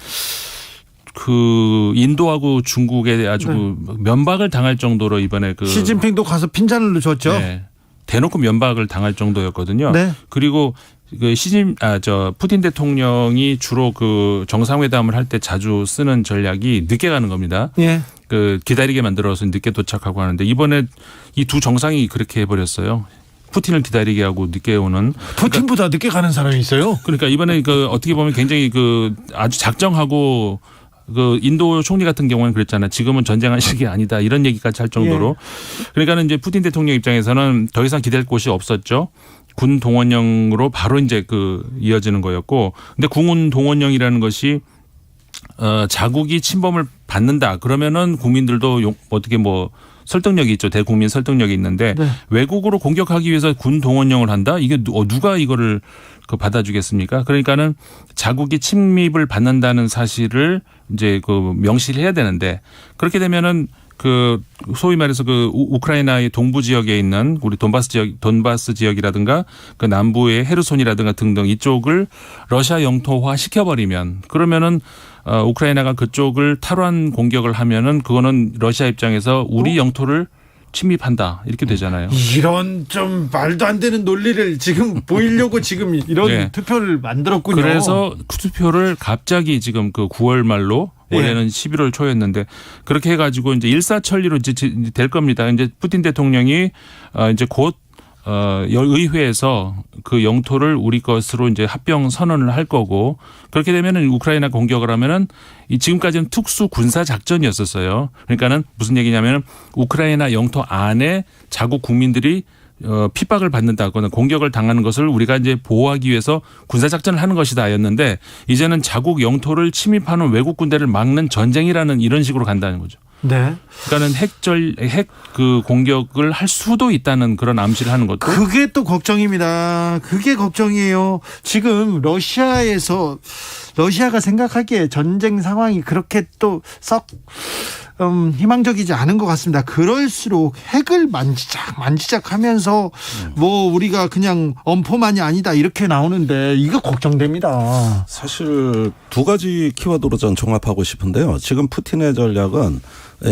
그 인도하고 중국에 아주 그 면박을 당할 정도로 이번에 그 시진핑도 가서 핀잔을 줬죠. 네, 대놓고 면박을 당할 정도였거든요. 네. 그리고 그 푸틴 대통령이 주로 그 정상회담을 할 때 자주 쓰는 전략이 늦게 가는 겁니다. 예. 그 기다리게 만들어서 늦게 도착하고 하는데 이번에 이 두 정상이 그렇게 해버렸어요. 푸틴을 기다리게 하고 늦게 오는. 푸틴보다 늦게 가는 사람이 있어요? 그러니까 이번에 그 어떻게 보면 굉장히 그 아주 작정하고 그 인도 총리 같은 경우는 그랬잖아요. 지금은 전쟁할 시기 아니다 이런 얘기까지 할 정도로. 그러니까는 이제 푸틴 대통령 입장에서는 더 이상 기댈 곳이 없었죠. 군 동원령으로 바로 이제 그 이어지는 거였고, 근데 군 동원령이라는 것이 자국이 침범을 받는다 그러면은 국민들도 어떻게 뭐 설득력이 있죠. 대국민 설득력이 있는데 네. 외국으로 공격하기 위해서 군 동원령을 한다? 이게 누가 이거를 그 받아주겠습니까? 그러니까는 자국이 침입을 받는다는 사실을 이제 그 명시를 해야 되는데 그렇게 되면은 그 소위 말해서 그 우크라이나의 동부 지역에 있는 우리 돈바스 지역이라든가 그 남부의 헤르손이라든가 등등 이쪽을 러시아 영토화 시켜버리면 그러면은 우크라이나가 그쪽을 탈환 공격을 하면은 그거는 러시아 입장에서 우리 영토를 침입한다 이렇게 되잖아요. 이런 좀 말도 안 되는 논리를 지금 보이려고 지금 이런 네. 투표를 만들었군요. 그래서 그 투표를 갑자기 지금 그 9월 말로 원래는 11월 초였는데 그렇게 해가지고 이제 일사천리로 이제 될 겁니다. 이제 푸틴 대통령이 이제 곧 의회에서 그 영토를 우리 것으로 이제 합병 선언을 할 거고 그렇게 되면은 우크라이나 공격을 하면은 이 지금까지는 특수 군사 작전이었었어요. 그러니까는 무슨 얘기냐면은 우크라이나 영토 안에 자국 국민들이 핍박을 받는다거나 공격을 당하는 것을 우리가 이제 보호하기 위해서 군사작전을 하는 것이다였는데 이제는 자국 영토를 침입하는 외국 군대를 막는 전쟁이라는 이런 식으로 간다는 거죠. 네. 그러니까는 핵 그 공격을 할 수도 있다는 그런 암시를 하는 것도. 그게 또 걱정입니다. 그게 걱정이에요. 지금 러시아가 생각하기에 전쟁 상황이 그렇게 또 썩 희망적이지 않은 것 같습니다. 그럴수록 핵을 만지작하면서 뭐 우리가 그냥 엄포만이 아니다 이렇게 나오는데 이거 걱정됩니다. 사실 두 가지 키워드로 전 종합하고 싶은데요. 지금 푸틴의 전략은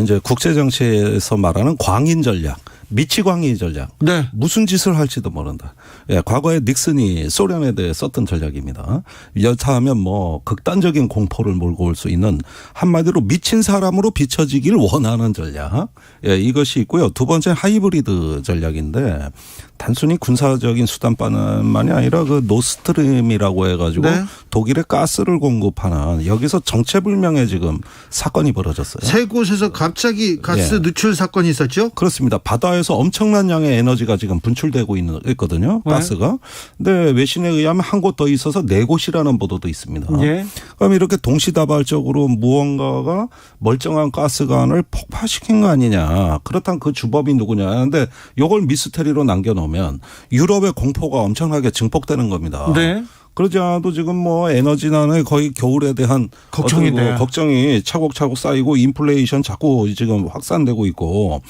이제 국제 정치에서 말하는 광인 전략. 미치광이 전략. 네. 무슨 짓을 할지도 모른다. 예, 과거에 닉슨이 소련에 대해 썼던 전략입니다. 여차하면 뭐 극단적인 공포를 몰고 올 수 있는 한마디로 미친 사람으로 비춰지길 원하는 전략. 예, 이것이 있고요. 두 번째 하이브리드 전략인데 단순히 군사적인 수단만이 아니라 그 노스트림이라고 해가지고 네. 독일에 가스를 공급하는 여기서 정체불명의 지금 사건이 벌어졌어요. 세 곳에서 갑자기 가스 예. 누출 사건이 있었죠? 그렇습니다. 바다에서 엄청난 양의 에너지가 지금 분출되고 있거든요. 네. 가스가. 근데 외신에 의하면 한 곳 더 있어서 네 곳이라는 보도도 있습니다. 예. 그럼 이렇게 동시다발적으로 무언가가 멀쩡한 가스관을 폭파시킨 거 아니냐. 그렇다면 그 주범이 누구냐. 근데 이걸 미스테리로 남겨놓으면 유럽의 공포가 엄청나게 증폭되는 겁니다. 네. 그러지 않아도 지금 뭐 에너지난의 거의 겨울에 대한 걱정인데. 어떤 걱정이 차곡차곡 쌓이고 인플레이션 자꾸 지금 확산되고 있고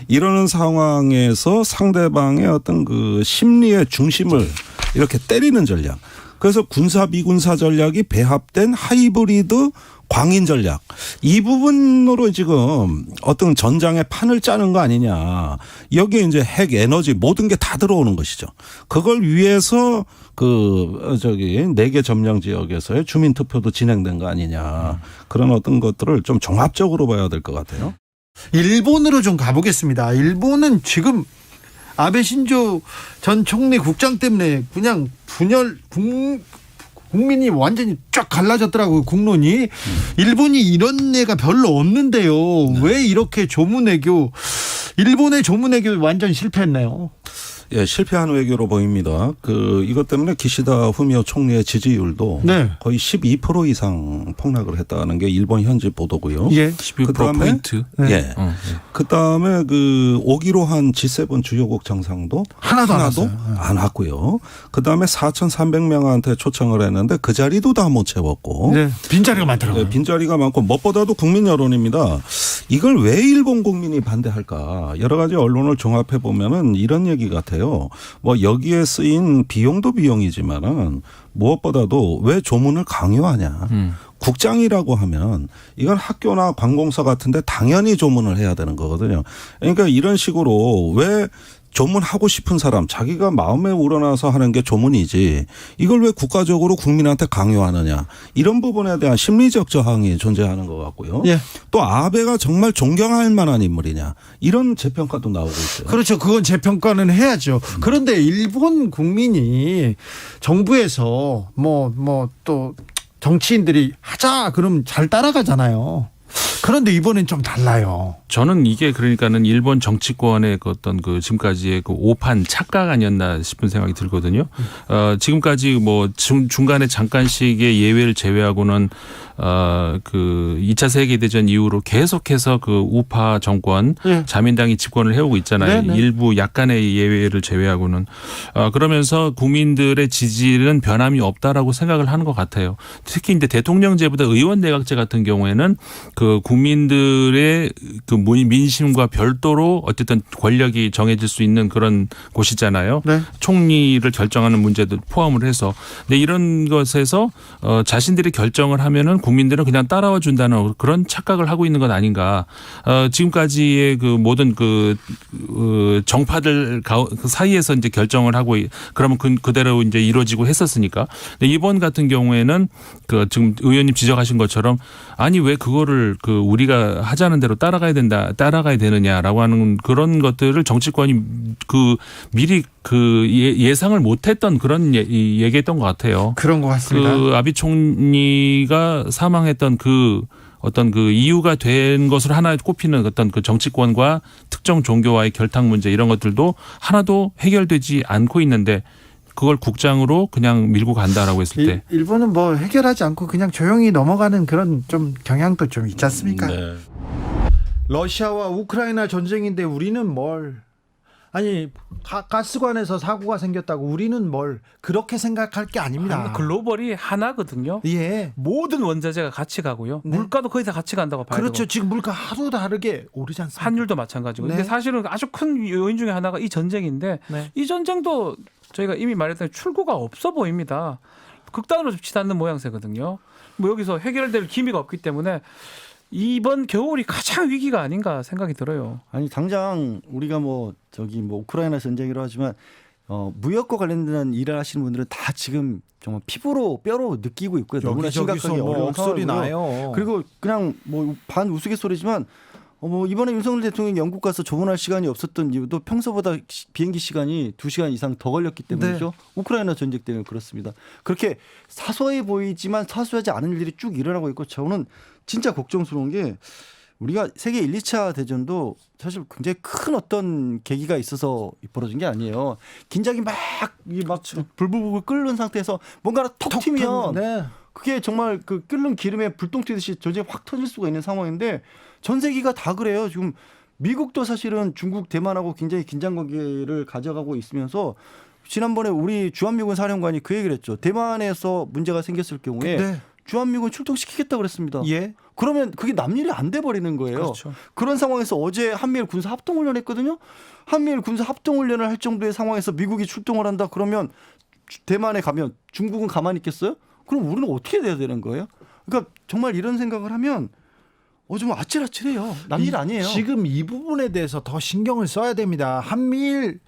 이러는 상황에서 상대방의 어떤 그 심리의 중심을 이렇게 때리는 전략. 그래서 군사 비군사 전략이 배합된 하이브리드 광인 전략. 이 부분으로 지금 어떤 전장의 판을 짜는 거 아니냐. 여기에 이제 핵 에너지 모든 게 다 들어오는 것이죠. 그걸 위해서 네 개 점령 지역에서의 주민 투표도 진행된 거 아니냐. 그런 어떤 것들을 좀 종합적으로 봐야 될 것 같아요. 일본으로 좀 가보겠습니다. 일본은 지금 아베 신조 전 총리 국장 때문에 그냥 국민이 완전히 쫙 갈라졌더라고요. 국론이. 일본이 이런 애가 별로 없는데요. 왜 이렇게 조문외교, 일본의 조문외교 완전 실패했네요. 예, 실패한 외교로 보입니다. 이것 때문에 기시다 후미오 총리의 지지율도 네. 거의 12% 이상 폭락을 했다는 게 일본 현지 보도고요. 예. 12%포인트. 예. 그다음에 오기로 한 G7 주요국 정상도 하나도 안 왔고요. 그다음에 4,300명한테 초청을 했는데 그 자리도 다 못 채웠고. 네. 빈자리가 많더라고요. 네, 빈자리가 많고 무엇보다도 국민 여론입니다. 이걸 왜 일본 국민이 반대할까? 여러 가지 언론을 종합해 보면은 이런 얘기 같아요. 뭐 여기에 쓰인 비용도 비용이지만은 무엇보다도 왜 조문을 강요하냐. 국장이라고 하면 이건 학교나 관공서 같은데 당연히 조문을 해야 되는 거거든요. 그러니까 이런 식으로 왜 조문하고 싶은 사람 자기가 마음에 우러나서 하는 게 조문이지 이걸 왜 국가적으로 국민한테 강요하느냐 이런 부분에 대한 심리적 저항이 존재하는 것 같고요. 예. 또 아베가 정말 존경할 만한 인물이냐 이런 재평가도 나오고 있어요. 그렇죠. 그건 재평가는 해야죠. 그런데 일본 국민이 정부에서 또 정치인들이 하자 그러면 잘 따라가잖아요. 그런데 이번엔 좀 달라요. 저는 이게 그러니까는 일본 정치권의 어떤 지금까지의 오판 착각 아니었나 싶은 생각이 들거든요. 지금까지 뭐 중간에 잠깐씩의 예외를 제외하고는 2차 세계대전 이후로 계속해서 우파 정권 자민당이 집권을 해오고 있잖아요. 네네. 일부 약간의 예외를 제외하고는 그러면서 국민들의 지지는 변함이 없다라고 생각을 하는 것 같아요. 특히 이제 대통령제보다 의원 내각제 같은 경우에는 국민들의 민심과 별도로 어쨌든 권력이 정해질 수 있는 그런 곳이잖아요. 네. 총리를 결정하는 문제도 포함을 해서. 근데 이런 것에서 자신들이 결정을 하면은 국민들은 그냥 따라와 준다는 그런 착각을 하고 있는 것 아닌가. 지금까지의 모든 정파들 사이에서 이제 결정을 하고 그러면 그대로 이제 이루어지고 했었으니까. 근데 이번 같은 경우에는 지금 의원님 지적하신 것처럼 아니 왜 그거를 우리가 하자는 대로 따라가야 되느냐라고 하는 그런 것들을 정치권이 미리 예상을 못했던 그런 얘기했던 것 같아요. 그런 것 같습니다. 아비 총리가 사망했던 어떤 이유가 된 것을 하나 꼽히는 어떤 정치권과 특정 종교와의 결탁 문제 이런 것들도 하나도 해결되지 않고 있는데 그걸 국장으로 그냥 밀고 간다라고 했을 때 일본은 뭐 해결하지 않고 그냥 조용히 넘어가는 그런 좀 경향도 좀 있지 않습니까? 네. 러시아와 우크라이나 전쟁인데 우리는 뭘 가스관에서 사고가 생겼다고 우리는 뭘 그렇게 생각할 게 아닙니다. 글로벌이 하나거든요. 예. 모든 원자재가 같이 가고요. 네. 물가도 거의 다 같이 간다고 봐요. 그렇죠. 지금 물가 하도 다르게 오르지 않습니까? 환율도 마찬가지고. 네. 근데 사실은 아주 큰 요인 중에 하나가 이 전쟁인데 네. 이 전쟁도 저희가 이미 말했던 출구가 없어 보입니다. 극단으로 치닫는 모양새거든요. 뭐 여기서 해결될 기미가 없기 때문에 이번 겨울이 가장 위기가 아닌가 생각이 들어요. 아니 당장 우리가 우크라이나 전쟁이라 하지만 무역과 관련된 일을 하시는 분들은 다 지금 정말 피부로 뼈로 느끼고 있고요. 너무나 심각하게 어려운 목소리 상황이고요. 나요. 그리고 그냥 반 우스갯소리지만 이번에 윤석열 대통령이 영국 가서 조문할 시간이 없었던 이유도 평소보다 비행기 시간이 2시간 이상 더 걸렸기 때문이죠. 네. 우크라이나 전쟁 때문에 그렇습니다. 그렇게 사소해 보이지만 사소하지 않은 일들이 쭉 일어나고 있고 저는 진짜 걱정스러운 게 우리가 세계 1, 2차 대전도 사실 굉장히 큰 어떤 계기가 있어서 벌어진 게 아니에요. 긴장이 막 불불불 끓는 상태에서 뭔가를 톡 튀면 네. 그게 정말 그 끓는 기름에 불똥 튀듯이 전쟁이 확 터질 수가 있는 상황인데 전 세계가 다 그래요. 지금 미국도 사실은 중국, 대만하고 굉장히 긴장 관계를 가져가고 있으면서 지난번에 우리 주한미군 사령관이 그 얘기를 했죠. 대만에서 문제가 생겼을 경우에 네. 주한미군 출동시키겠다고 그랬습니다. 예. 그러면 그게 남일이 안 돼 버리는 거예요. 그렇죠. 그런 상황에서 어제 한미일 군사 합동훈련 했거든요. 한미일 군사 합동훈련을 할 정도의 상황에서 미국이 출동을 한다. 그러면 대만에 가면 중국은 가만히 있겠어요? 그럼 우리는 어떻게 돼야 되는 거예요? 그러니까 정말 이런 생각을 하면 좀 아찔아찔해요. 남일 아니에요. 지금 이 부분에 대해서 더 신경을 써야 됩니다. 한미일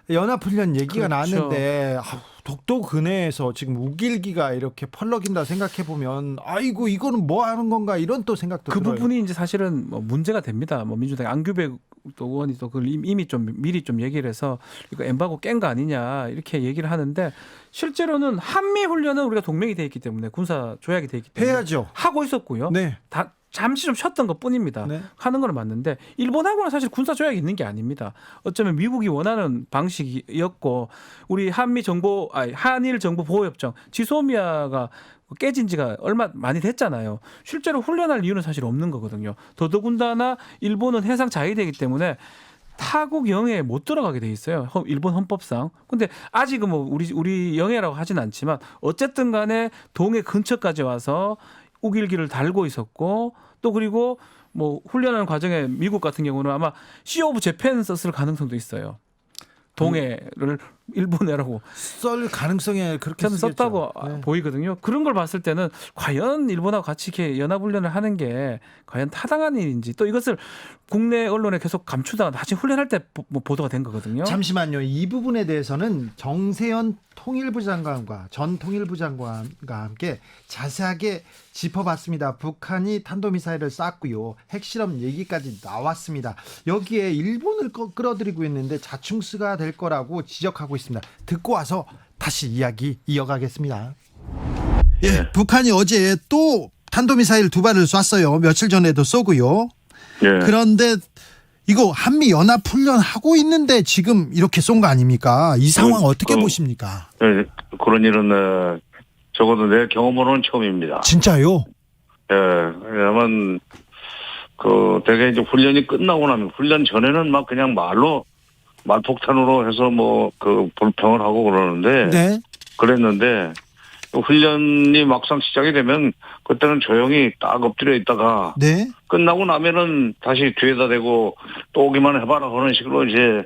연합훈련 얘기가 그렇죠. 나왔는데 독도 근해에서 지금 우길기가 이렇게 펄럭인다 생각해 보면 아이고 이거는 뭐 하는 건가 이런 또 생각도 그 들어요. 부분이 이제 사실은 문제가 됩니다. 민주당 안규백 의원이 또 그걸 이미 좀 미리 좀 얘기를 해서 이거 엠바고 깬 거 아니냐 이렇게 얘기를 하는데 실제로는 한미 훈련은 우리가 동맹이 돼 있기 때문에 군사 조약이 돼 있기 때문에 해야죠. 하고 있었고요. 네. 다 잠시 좀 쉬었던 것뿐입니다. 네. 하는 건 맞는데 일본하고는 사실 군사 조약이 있는 게 아닙니다. 어쩌면 미국이 원하는 방식이었고 우리 한일 정보 보호 협정 지소미아가 깨진 지가 얼마 많이 됐잖아요. 실제로 훈련할 이유는 사실 없는 거거든요. 더더군다나 일본은 해상 자위대이기 때문에 타국 영해에 못 들어가게 돼 있어요. 일본 헌법상. 근데 아직은 우리 영해라고 하진 않지만 어쨌든 간에 동해 근처까지 와서 우길기를 달고 있었고 또 그리고 훈련하는 과정에 미국 같은 경우는 아마 시 오브 재팬 썼을 가능성도 있어요. 동해를 일본해라고 썰 가능성이 그렇게 저는 쓰겠죠. 썼다고 네. 보이거든요. 그런 걸 봤을 때는 과연 일본하고 같이 이렇게 연합훈련을 하는 게 과연 타당한 일인지 또 이것을 국내 언론에 계속 감추다가 나중에 훈련할 때 보도가 된 거거든요. 잠시만요. 이 부분에 대해서는 정세현 통일부 장관과 전 통일부 장관과 함께 자세하게 짚어봤습니다. 북한이 탄도미사일을 쐈고요. 핵실험 얘기까지 나왔습니다. 여기에 일본을 끌어들이고 있는데 자충수가 될 거라고 지적하고 있습니다. 듣고 와서 다시 이야기 이어가겠습니다. 예, 북한이 어제 또 탄도미사일 2발을 쐈어요. 며칠 전에도 쏘고요. 예. 그런데 이거 한미 연합 훈련 하고 있는데 지금 이렇게 쏜 거 아닙니까? 이 상황 어떻게 보십니까? 네, 그런 일은 적어도 내 경험으로는 처음입니다. 진짜요? 예, 왜냐면 대개 이제 훈련이 끝나고 나면 훈련 전에는 막 그냥 말폭탄으로 해서 불평을 하고 그러는데 네. 그랬는데 훈련이 막상 시작이 되면 그때는 조용히 딱 엎드려 있다가 네. 끝나고 나면은 다시 뒤에다 대고 또 오기만 해봐라 하는 식으로 이제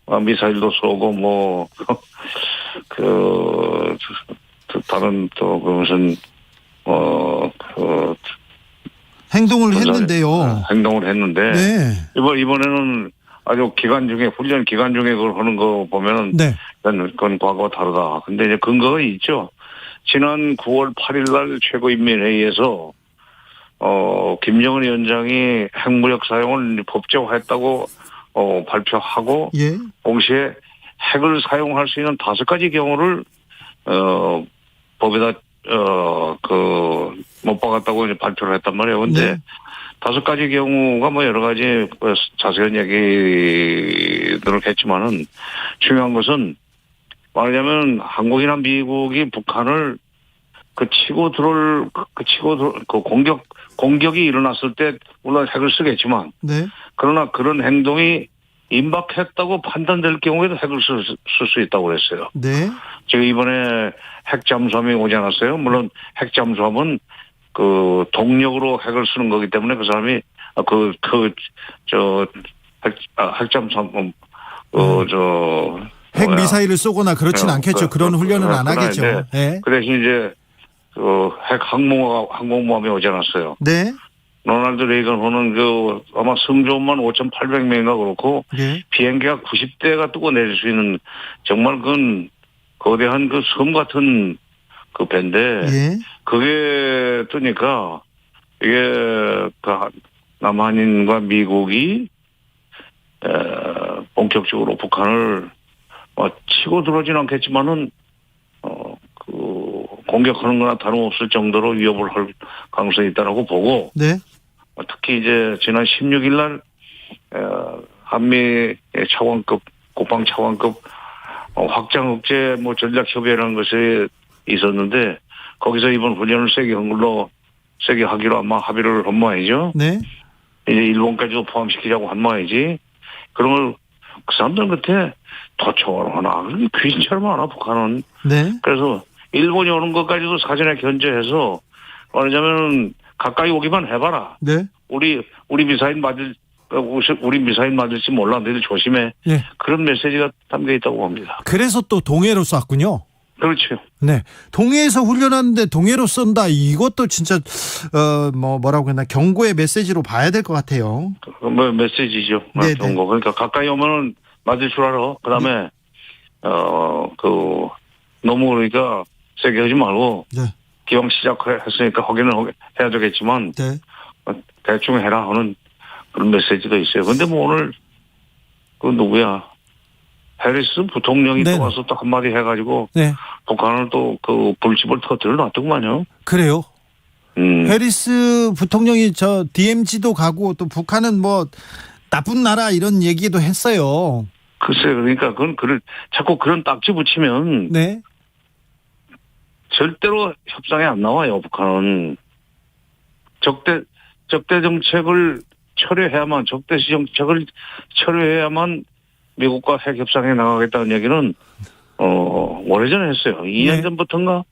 미사일도 쏘고 다른 또 무슨 행동을 했는데요. 행동을 했는데 네. 이번에는 아주 훈련 기간 중에 그걸 하는 거 보면은 네. 그건 과거와 다르다. 근데 이제 근거가 있죠. 지난 9월 8일 날 최고인민회의에서 김정은 위원장이 핵무력 사용을 법제화했다고 발표하고 예. 동시에 핵을 사용할 수 있는 5가지 경우를 법에다 못 박았다고 이제 발표를 했단 말이에요. 근데 네. 5가지 경우가 여러 가지 자세한 얘기들을 했지만은 중요한 것은 말하자면 한국이나 미국이 북한을 공격이 일어났을 때 물론 핵을 쓰겠지만 네. 그러나 그런 행동이 임박했다고 판단될 경우에도 핵을 쓸 수 있다고 그랬어요. 네. 지금 이번에 핵잠수함이 오지 않았어요? 물론 핵잠수함은 동력으로 핵을 쓰는 거기 때문에 그 사람이 핵잠수함 핵 미사일을 쏘거나 그렇진 않겠죠. 그런 훈련은 안 하겠죠. 네. 그 대신 이제 핵 항공모함이 오지 않았어요. 네. 로널드 레이건호는 아마 승조원만 5,800명인가 그렇고 예. 비행기가 90대가 뜨고 내릴 수 있는 정말 그건 거대한 그 섬 같은 그 배인데 예. 그게 뜨니까 이게 그 남한인과 미국이 본격적으로 북한을 치고 들어오진 않겠지만은 그 공격하는 거나 다름없을 정도로 위협을 할 가능성이 있다라고 보고 네. 특히 이제 지난 16일 날 한미 차관급 국방 차관급 확장 억제 전략 협의라는 것이 있었는데 거기서 이번 훈련을 세게 하기로 아마 합의를 한 모양이죠. 네. 이제 일본까지도 포함시키자고 한 모양이지. 그런 걸 그 사람들 끝에 도청을 하나 귀신처럼 하나 북한은. 네. 그래서 일본이 오는 것까지도 사전에 견제해서 말하자면 가까이 오기만 해봐라. 네. 우리 미사일 맞을지 몰라. 너희들 조심해. 예. 그런 메시지가 담겨 있다고 봅니다. 그래서 또 동해로 쐈군요. 그렇죠. 네. 동해에서 훈련하는데 동해로 쏜다. 이것도 진짜 뭐라고 했나 경고의 메시지로 봐야 될 것 같아요. 메시지죠. 네, 경고. 그러니까 가까이 오면은 맞을 줄 알아. 그다음에 너무 그러니까 세게 하지 말고 네. 기왕 시작했으니까 확인을 해야 되겠지만 네. 대충 해라 하는 그런 메시지도 있어요. 근데 오늘 그 누구야? 해리스 부통령이 네. 또 와서 또 한마디 해가지고 네. 북한을 또 그 불집을 터뜨려 놨더구만요. 그래요. 해리스 부통령이 저 DMZ도 가고 또 북한은 뭐 나쁜 나라 이런 얘기도 했어요. 글쎄, 그러니까 그건 자꾸 그런 딱지 붙이면 네. 절대로 협상에 안 나와요. 북한은 적대 정책을 철회해야만 적대시 정책을 철회해야만 미국과 핵 협상에 나가겠다는 얘기는 오래전에 했어요. 2년 네. 전부터인가.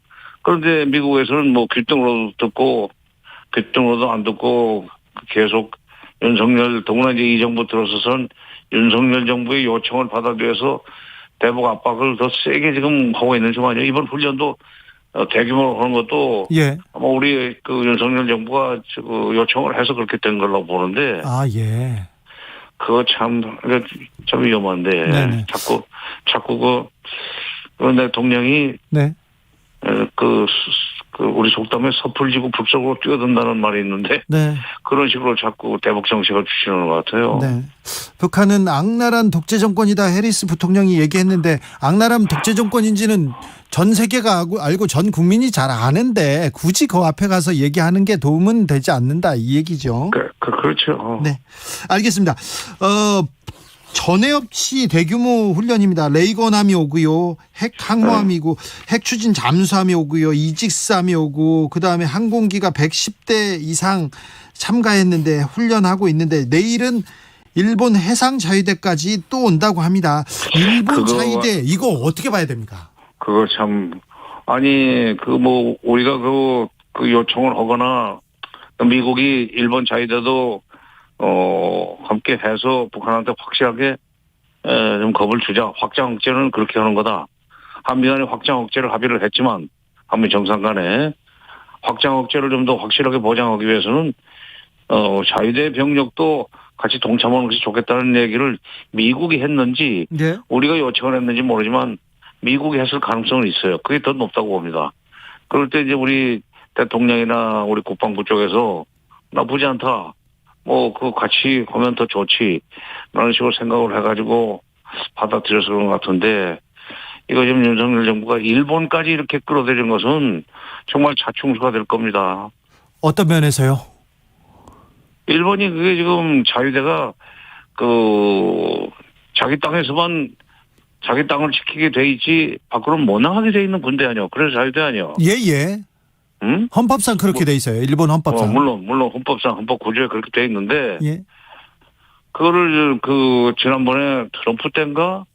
그런데 미국에서는 뭐 귀등으로도 듣고 귀등으로도 안 듣고 계속 윤석열 더구나 이제 이 정부 들어서선 윤석열 정부의 요청을 받아들여서 대북 압박을 더 세게 지금 하고 있는 중이에요. 이번 훈련도 대규모로 하는 것도 예. 아마 우리 그 윤석열 정부가 요청을 해서 그렇게 된 걸로 보는데. 아, 예. 그거 참 위험한데. 네네. 자꾸 그 대통령이. 네. 우리 속담에 섣불지고 불속으로 뛰어든다는 말이 있는데. 네. 그런 식으로 자꾸 대북 정책을 주시는 것 같아요. 네. 북한은 악랄한 독재 정권이다. 해리스 부통령이 얘기했는데 악랄한 독재 정권인지는 전 세계가 알고 전 국민이 잘 아는데 굳이 그 앞에 가서 얘기하는 게 도움은 되지 않는다 이 얘기죠. 그렇죠. 네, 알겠습니다. 전에 없이 대규모 훈련입니다. 레이건함이 오고요, 핵 항모함이고 핵 추진 잠수함이 오고요, 이직스함이 오고 그다음에 항공기가 110대 이상 참가했는데 훈련하고 있는데 내일은 일본 해상 자위대까지 또 온다고 합니다. 일본 자위대 이거 어떻게 봐야 됩니까? 그거 참 아니 우리가 그 요청을 하거나 미국이 일본 자위대도 함께 해서 북한한테 확실하게 좀 겁을 주자. 확장 억제는 그렇게 하는 거다. 한미 간에 확장 억제를 합의를 했지만 한미 정상 간에 확장 억제를 좀 더 확실하게 보장하기 위해서는 자위대 병력도 같이 동참하는 것이 좋겠다는 얘기를 미국이 했는지 네. 우리가 요청을 했는지 모르지만 미국이 했을 가능성은 있어요. 그게 더 높다고 봅니다. 그럴 때 이제 우리 대통령이나 우리 국방부 쪽에서 나쁘지 않다. 그거 같이 하면 더 좋지. 라는 식으로 생각을 해가지고 받아들여서 그런 것 같은데 이거 지금 윤석열 정부가 일본까지 이렇게 끌어들인 것은 정말 자충수가 될 겁니다. 어떤 면에서요? 일본이 그게 지금 자위대가 자기 땅에서만 자기 땅을 지키게 돼 있지 밖으로 못 나가게 돼 있는 군대 아니요. 그래서 자위대 아니요. 예. 응? 헌법상 그렇게 돼 있어요. 일본 헌법상. 물론 헌법상 헌법 구조에 그렇게 돼 있는데. 예. 그거를 지난번에 트럼프 때인가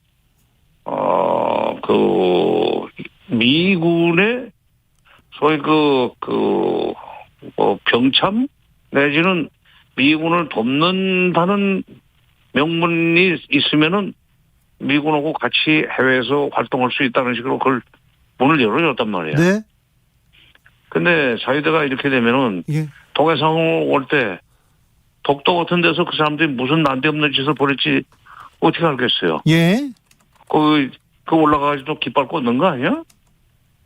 미군의 소위 병참 내지는 미군을 돕는다는 명분이 있으면은 미군하고 같이 해외에서 활동할 수 있다는 식으로 그걸 문을 열어줬단 말이에요. 네. 근데 자위대가 이렇게 되면은 예. 동해 상황 올 때 독도 같은 데서 그 사람들이 무슨 난데없는 짓을 벌였지 어떻게 알겠어요? 예. 그 올라가가지고 깃발 꽂는 거 아니야?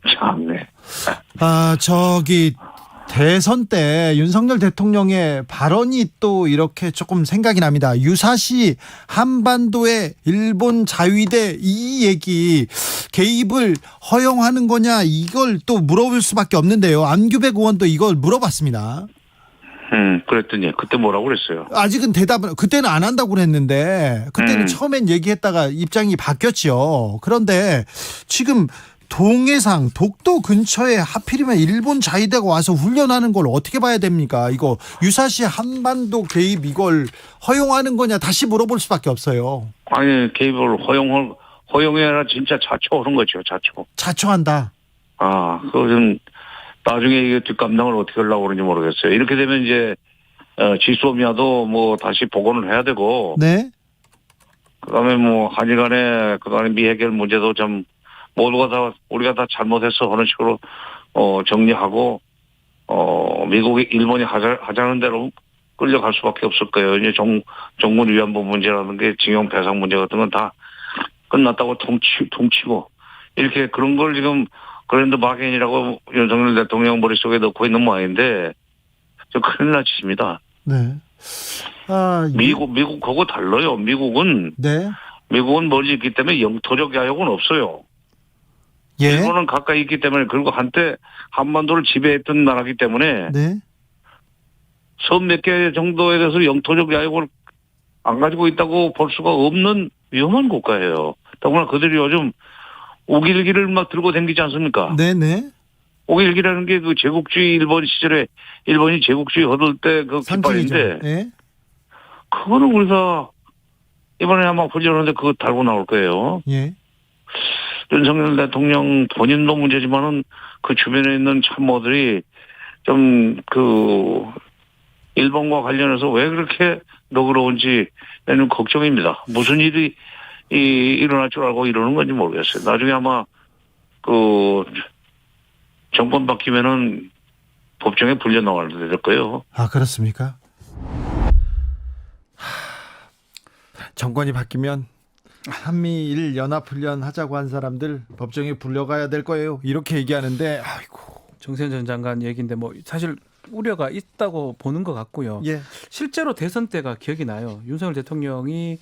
참네. 대선 때 윤석열 대통령의 발언이 또 이렇게 조금 생각이 납니다. 유사시 한반도의 일본 자위대 이 얘기 개입을 허용하는 거냐 이걸 또 물어볼 수밖에 없는데요. 안규백 의원도 이걸 물어봤습니다. 그랬더니 그때 뭐라고 그랬어요? 아직은 그때는 안 한다고 그랬는데 그때는 처음엔 얘기했다가 입장이 바뀌었죠. 그런데 지금 동해상 독도 근처에 하필이면 일본 자위대가 와서 훈련하는 걸 어떻게 봐야 됩니까? 이거 유사시 한반도 개입 이걸 허용하는 거냐 다시 물어볼 수밖에 없어요. 아니 개입을 허용해라 진짜 자초하는 거죠. 자초한다. 그거 좀 나중에 이게 뒷감당을 어떻게 하려고 그러는지 모르겠어요. 이렇게 되면 이제 지소미아도 뭐 다시 복원을 해야 되고, 네. 그다음에 뭐 한일 간에 그다음에 미해결 문제도 좀 모두가 다 우리가 다 잘못해서 어느 식으로 정리하고 미국이 일본이 하자는 대로 끌려갈 수밖에 없을 거예요. 이제 정군 위안부 문제라는 게 징용 배상 문제 같은 건 다 끝났다고 통치고 이렇게 그런 걸 지금 그랜드 바겐이라고 윤석열 대통령 머릿속에 넣고 있는 모양인데 저 큰일 날 짓입니다. 네. 미국 그거 달라요. 미국은 멀리 있기 때문에 영토적 야욕은 없어요. 예. 일본은 가까이 있기 때문에 그리고 한때 한반도를 지배했던 나라이기 때문에 섬 몇 개 정도에 대해서 영토적 야욕을 안 가지고 있다고 볼 수가 없는 위험한 국가예요. 더구나 그들이 요즘 우길기를 막 들고 다니지 않습니까? 네네. 우길기라는 게 그 제국주의 일본 시절에 일본이 제국주의 얻을 때 그 깃발인데 네. 그거는 우리가 이번에 아마 훈련하는데 그거 달고 나올 거예요. 예. 윤석열 대통령 본인도 문제지만은 그 주변에 있는 참모들이 좀 일본과 관련해서 왜 그렇게 너그러운지 나는 걱정입니다. 무슨 일이 일어날 줄 알고 이러는 건지 모르겠어요. 나중에 아마 정권 바뀌면은 법정에 불려 나와야 될 거예요. 그렇습니까? 정권이 바뀌면 한미일 연합훈련 하자고 한 사람들 법정에 불려가야 될 거예요. 이렇게 얘기하는데 정세현 전 장관 얘기인데 뭐 사실 우려가 있다고 보는 것 같고요. 예. 실제로 대선 때가 기억이 나요. 윤석열 대통령이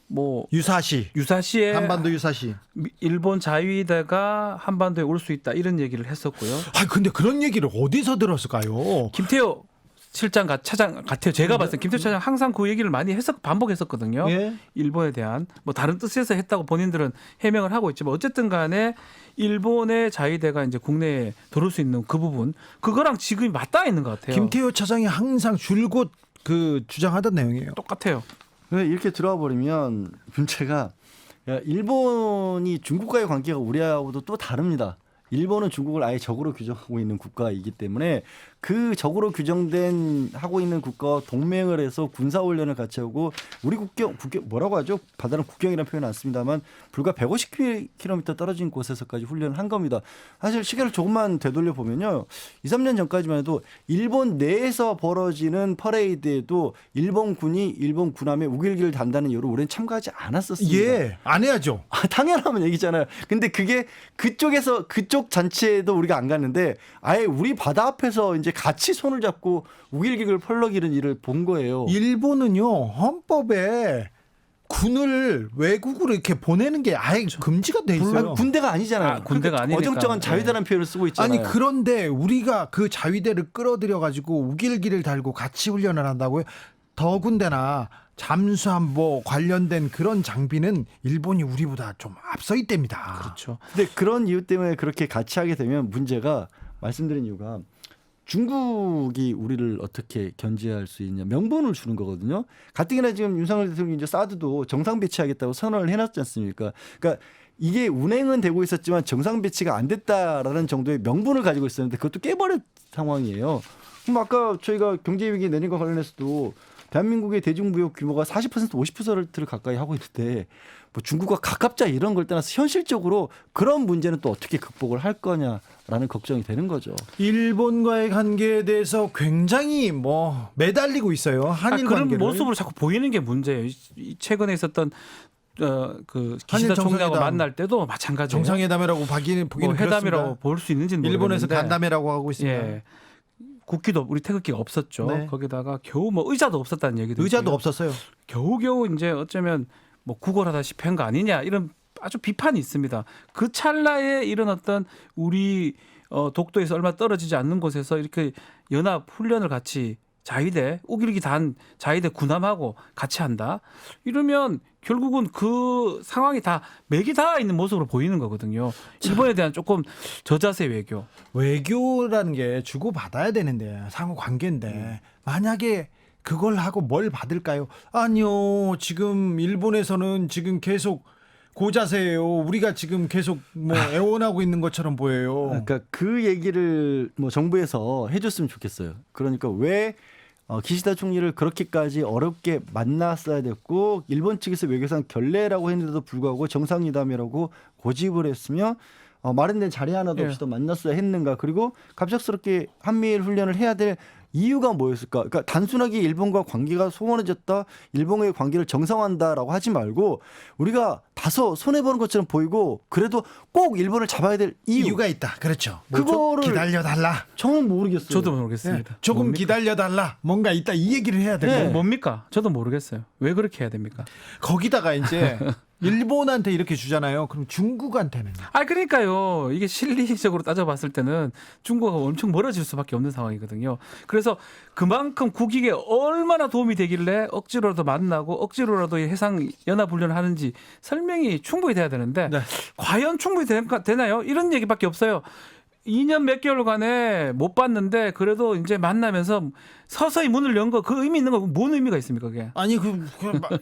뭐 유사시에 한반도 유사시 일본 자위대가 한반도에 올 수 있다 이런 얘기를 했었고요. 근데 그런 얘기를 어디서 들었을까요? 김태호 실장 차장 같아요. 제가 봤을 때 김태호 차장 항상 그 얘기를 많이 반복했었거든요. 예. 일본에 대한 뭐 다른 뜻에서 했다고 본인들은 해명을 하고 있지만 어쨌든 간에 일본의 자위대가 이제 국내에 들어올 수 있는 그 부분 그거랑 지금이 맞닿아 있는 것 같아요. 김태호 차장이 항상 줄곧 주장하던 내용이에요. 똑같아요. 이렇게 들어와 버리면 문제가 일본이 중국과의 관계가 우리하고도 또 다릅니다. 일본은 중국을 아예 적으로 규정하고 있는 국가이기 때문에 그 적으로 하고 있는 국가와 동맹을 해서 군사훈련을 같이 하고 우리 국경 뭐라고 하죠? 바다는 국경이라는 표현은 안 씁니다만 불과 150km 떨어진 곳에서까지 훈련을 한 겁니다. 사실 시계를 조금만 되돌려 보면요. 2, 3년 전까지만 해도 일본 내에서 벌어지는 퍼레이드에도 일본 군이 일본 군함에 우길기를 단다는 이유로 우리는 참가하지 않았었습니다. 예, 안 해야죠. 당연하면 얘기잖아요. 근데 그게 그쪽 잔치에도 우리가 안 갔는데 아예 우리 바다 앞에서 이제 같이 손을 잡고 우길기를 펄럭이는 일을 본 거예요. 일본은요 헌법에 군을 외국으로 이렇게 보내는 게 아예 금지가 돼 있어요. 군대가 아니잖아요. 군대가 아니니까. 어정쩡한 자위대라는 표현을 쓰고 있잖아요. 그런데 우리가 그 자위대를 끌어들여 가지고 우길기를 달고 같이 훈련을 한다고요. 더군다나 잠수함 관련된 그런 장비는 일본이 우리보다 좀 앞서 있답니다. 그렇죠. 근데 그런 이유 때문에 그렇게 같이 하게 되면 문제가 말씀드린 이유가 중국이 우리를 어떻게 견제할 수 있냐 명분을 주는 거거든요. 가뜩이나 지금 윤석열 대통령이 이제 사드도 정상 배치하겠다고 선언을 해놨지 않습니까? 그러니까 이게 운행은 되고 있었지만 정상 배치가 안 됐다라는 정도의 명분을 가지고 있었는데 그것도 깨버린 상황이에요. 그럼 아까 저희가 경제위기 내린 것 관련해서도 대한민국의 대중무역 규모가 40% 50%를 가까이 하고 있는데 뭐 중국과 가깝자 이런 걸 떠나서 현실적으로 그런 문제는 또 어떻게 극복을 할 거냐라는 걱정이 되는 거죠. 일본과의 관계에 대해서 굉장히 뭐 매달리고 있어요. 한일 그런 관계를. 모습으로 자꾸 보이는 게 문제예요. 최근에 있었던 그 기시다 총리하고 만날 때도 마찬가지예요. 정상회담이라고 보기는 회담이라고 볼 수 있는지는 일본에서 모르겠는데. 간담회라고 하고 있습니다. 예. 국기도 우리 태극기가 없었죠. 네. 거기다가 겨우 뭐 의자도 없었다는 얘기도 의자도 있고요. 없었어요. 겨우겨우 이제 어쩌면 뭐 구걸하다시피 한 거 아니냐 이런 아주 비판이 있습니다. 그 찰나에 이런 어떤 우리 독도에서 얼마 떨어지지 않는 곳에서 이렇게 연합 훈련을 같이 자위대 우길기 단 자위대 군함하고 같이 한다. 이러면 결국은 그 상황이 다 맥이 닿아 있는 모습으로 보이는 거거든요. 일본에 대한 조금 저자세 외교. 외교라는 게 주고 받아야 되는데 상호 관계인데 만약에 그걸 하고 뭘 받을까요? 아니요. 지금 일본에서는 지금 계속 고자세예요. 우리가 지금 계속 뭐 애원하고 있는 것처럼 보여요. 그러니까 그 얘기를 뭐 정부에서 해줬으면 좋겠어요. 그러니까 왜 기시다 총리를 그렇게까지 어렵게 만났어야 됐고 일본 측에서 외교상 결례라고 했는데도 불구하고 정상회담이라고 고집을 했으며 마련된 자리 하나도 없이 더 만났어야 했는가. 그리고 갑작스럽게 한미일 훈련을 해야 될 이유가 뭐였을까? 그러니까 단순하게 일본과 관계가 소원해졌다, 일본과의 관계를 정상화한다라고 하지 말고 우리가 다소 손해보는 것처럼 보이고 그래도 꼭 일본을 잡아야 될 이유가 있다. 그렇죠. 그거를 기다려달라. 저는 모르겠어요. 저도 모르겠습니다. 조금 뭡니까? 기다려달라. 뭔가 있다. 이 얘기를 해야 돼요. 뭡니까? 저도 모르겠어요. 왜 그렇게 해야 됩니까? 거기다가 이제 일본한테 이렇게 주잖아요. 그럼 중국한테는? 그러니까요. 이게 실리적으로 따져봤을 때는 중국하고 엄청 멀어질 수밖에 없는 상황이거든요. 그래서 그만큼 국익에 얼마나 도움이 되길래 억지로라도 만나고 억지로라도 해상 연합 훈련을 하는지 설명이 충분히 돼야 되는데 과연 충분히 되나요? 이런 얘기밖에 없어요. 2년 몇 개월간에 못 봤는데 그래도 이제 만나면서 서서히 문을 연 거 그 의미 있는 거 뭔 의미가 있습니까 그게? 아니 그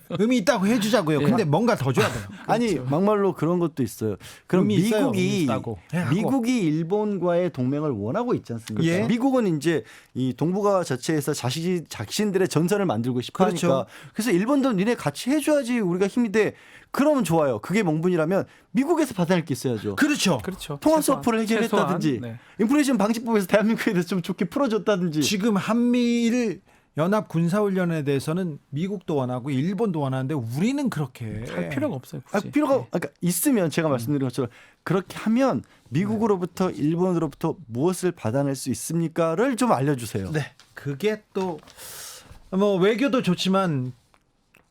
의미 있다고 해주자고요. 근데 뭔가 더 줘야 돼요. 아니 막말로 그런 것도 있어요. 그럼 미국이 일본과의 동맹을 원하고 있지 않습니까? 예. 미국은 이제 이 동북아 자체에서 자신들의 전선을 만들고 싶어하니까 그렇죠. 그래서 일본도 니네 같이 해줘야지 우리가 힘이 돼. 그러면 좋아요. 그게 명분이라면 미국에서 받아낼 게 있어야죠. 그렇죠. 통화 서프를 해결했다든지 인플레이션 방지법에서 대한민국에 대해서 좀 좋게 풀어줬다든지. 지금 한미일 연합 군사훈련에 대해서는 미국도 원하고 일본도 원하는데 우리는 그렇게 할 필요가 없어요. 그러니까 있으면 제가 말씀드린 것처럼 그렇게 하면 미국으로부터 일본으로부터 무엇을 받아낼 수 있습니까를 좀 알려주세요. 네, 그게 또 뭐 외교도 좋지만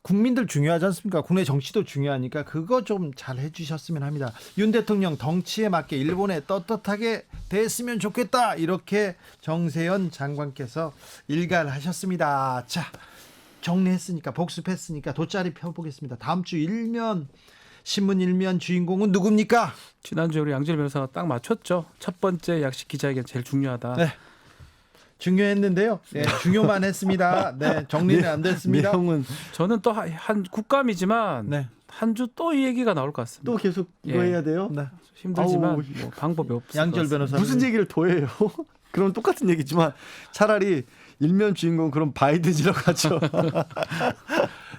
국민들 중요하지 않습니까? 국내 정치도 중요하니까 그거 좀 잘 해주셨으면 합니다. 윤 대통령 덩치에 맞게 일본에 떳떳하게 됐으면 좋겠다. 이렇게 정세현 장관께서 일갈하셨습니다. 자, 정리했으니까 복습했으니까 돗자리 펴보겠습니다. 다음 주 신문 일면 주인공은 누굽니까? 지난주에 우리 양질 변호사가 딱 맞췄죠. 첫 번째 약식 기자회견 제일 중요하다. 네. 중요했는데요. 네, 중요만 했습니다. 네, 정리는 안 됐습니다. 내용은 저는 또 한 국감이지만 한 주 또 이 얘기가 나올 것 같습니다. 또 계속 이거 해야 돼요? 네. 힘들지만 뭐 방법이 없어요. 양절 변호사 무슨 얘기를 더 해요? 그럼 똑같은 얘기지만 차라리 일면 주인공 그럼 바이든이라고 하죠.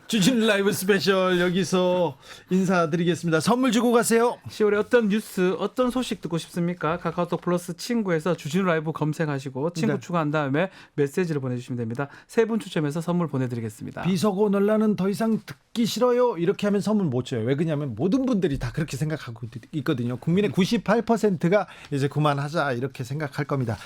주진우 라이브 스페셜 여기서 인사드리겠습니다. 선물 주고 가세요. 10월에 어떤 뉴스, 어떤 소식 듣고 싶습니까? 카카오톡 플러스 친구에서 주진우 라이브 검색하시고 친구 추가한 다음에 메시지를 보내주시면 됩니다. 3분 추첨해서 선물 보내드리겠습니다. 비서고 논란은 더 이상 듣기 싫어요. 이렇게 하면 선물 못 줘요. 왜 그러냐면 모든 분들이 다 그렇게 생각하고 있거든요. 국민의 98%가 이제 그만하자 이렇게 생각할 겁니다.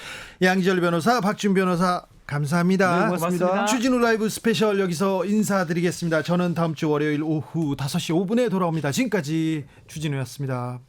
양지열 변호사, 박준 변호사 감사합니다. 네, 고맙습니다. 주진우 라이브 스페셜 여기서 인사드리겠습니다. 저는 다음 주 월요일 오후 5시 5분에 돌아옵니다. 지금까지 주진우였습니다.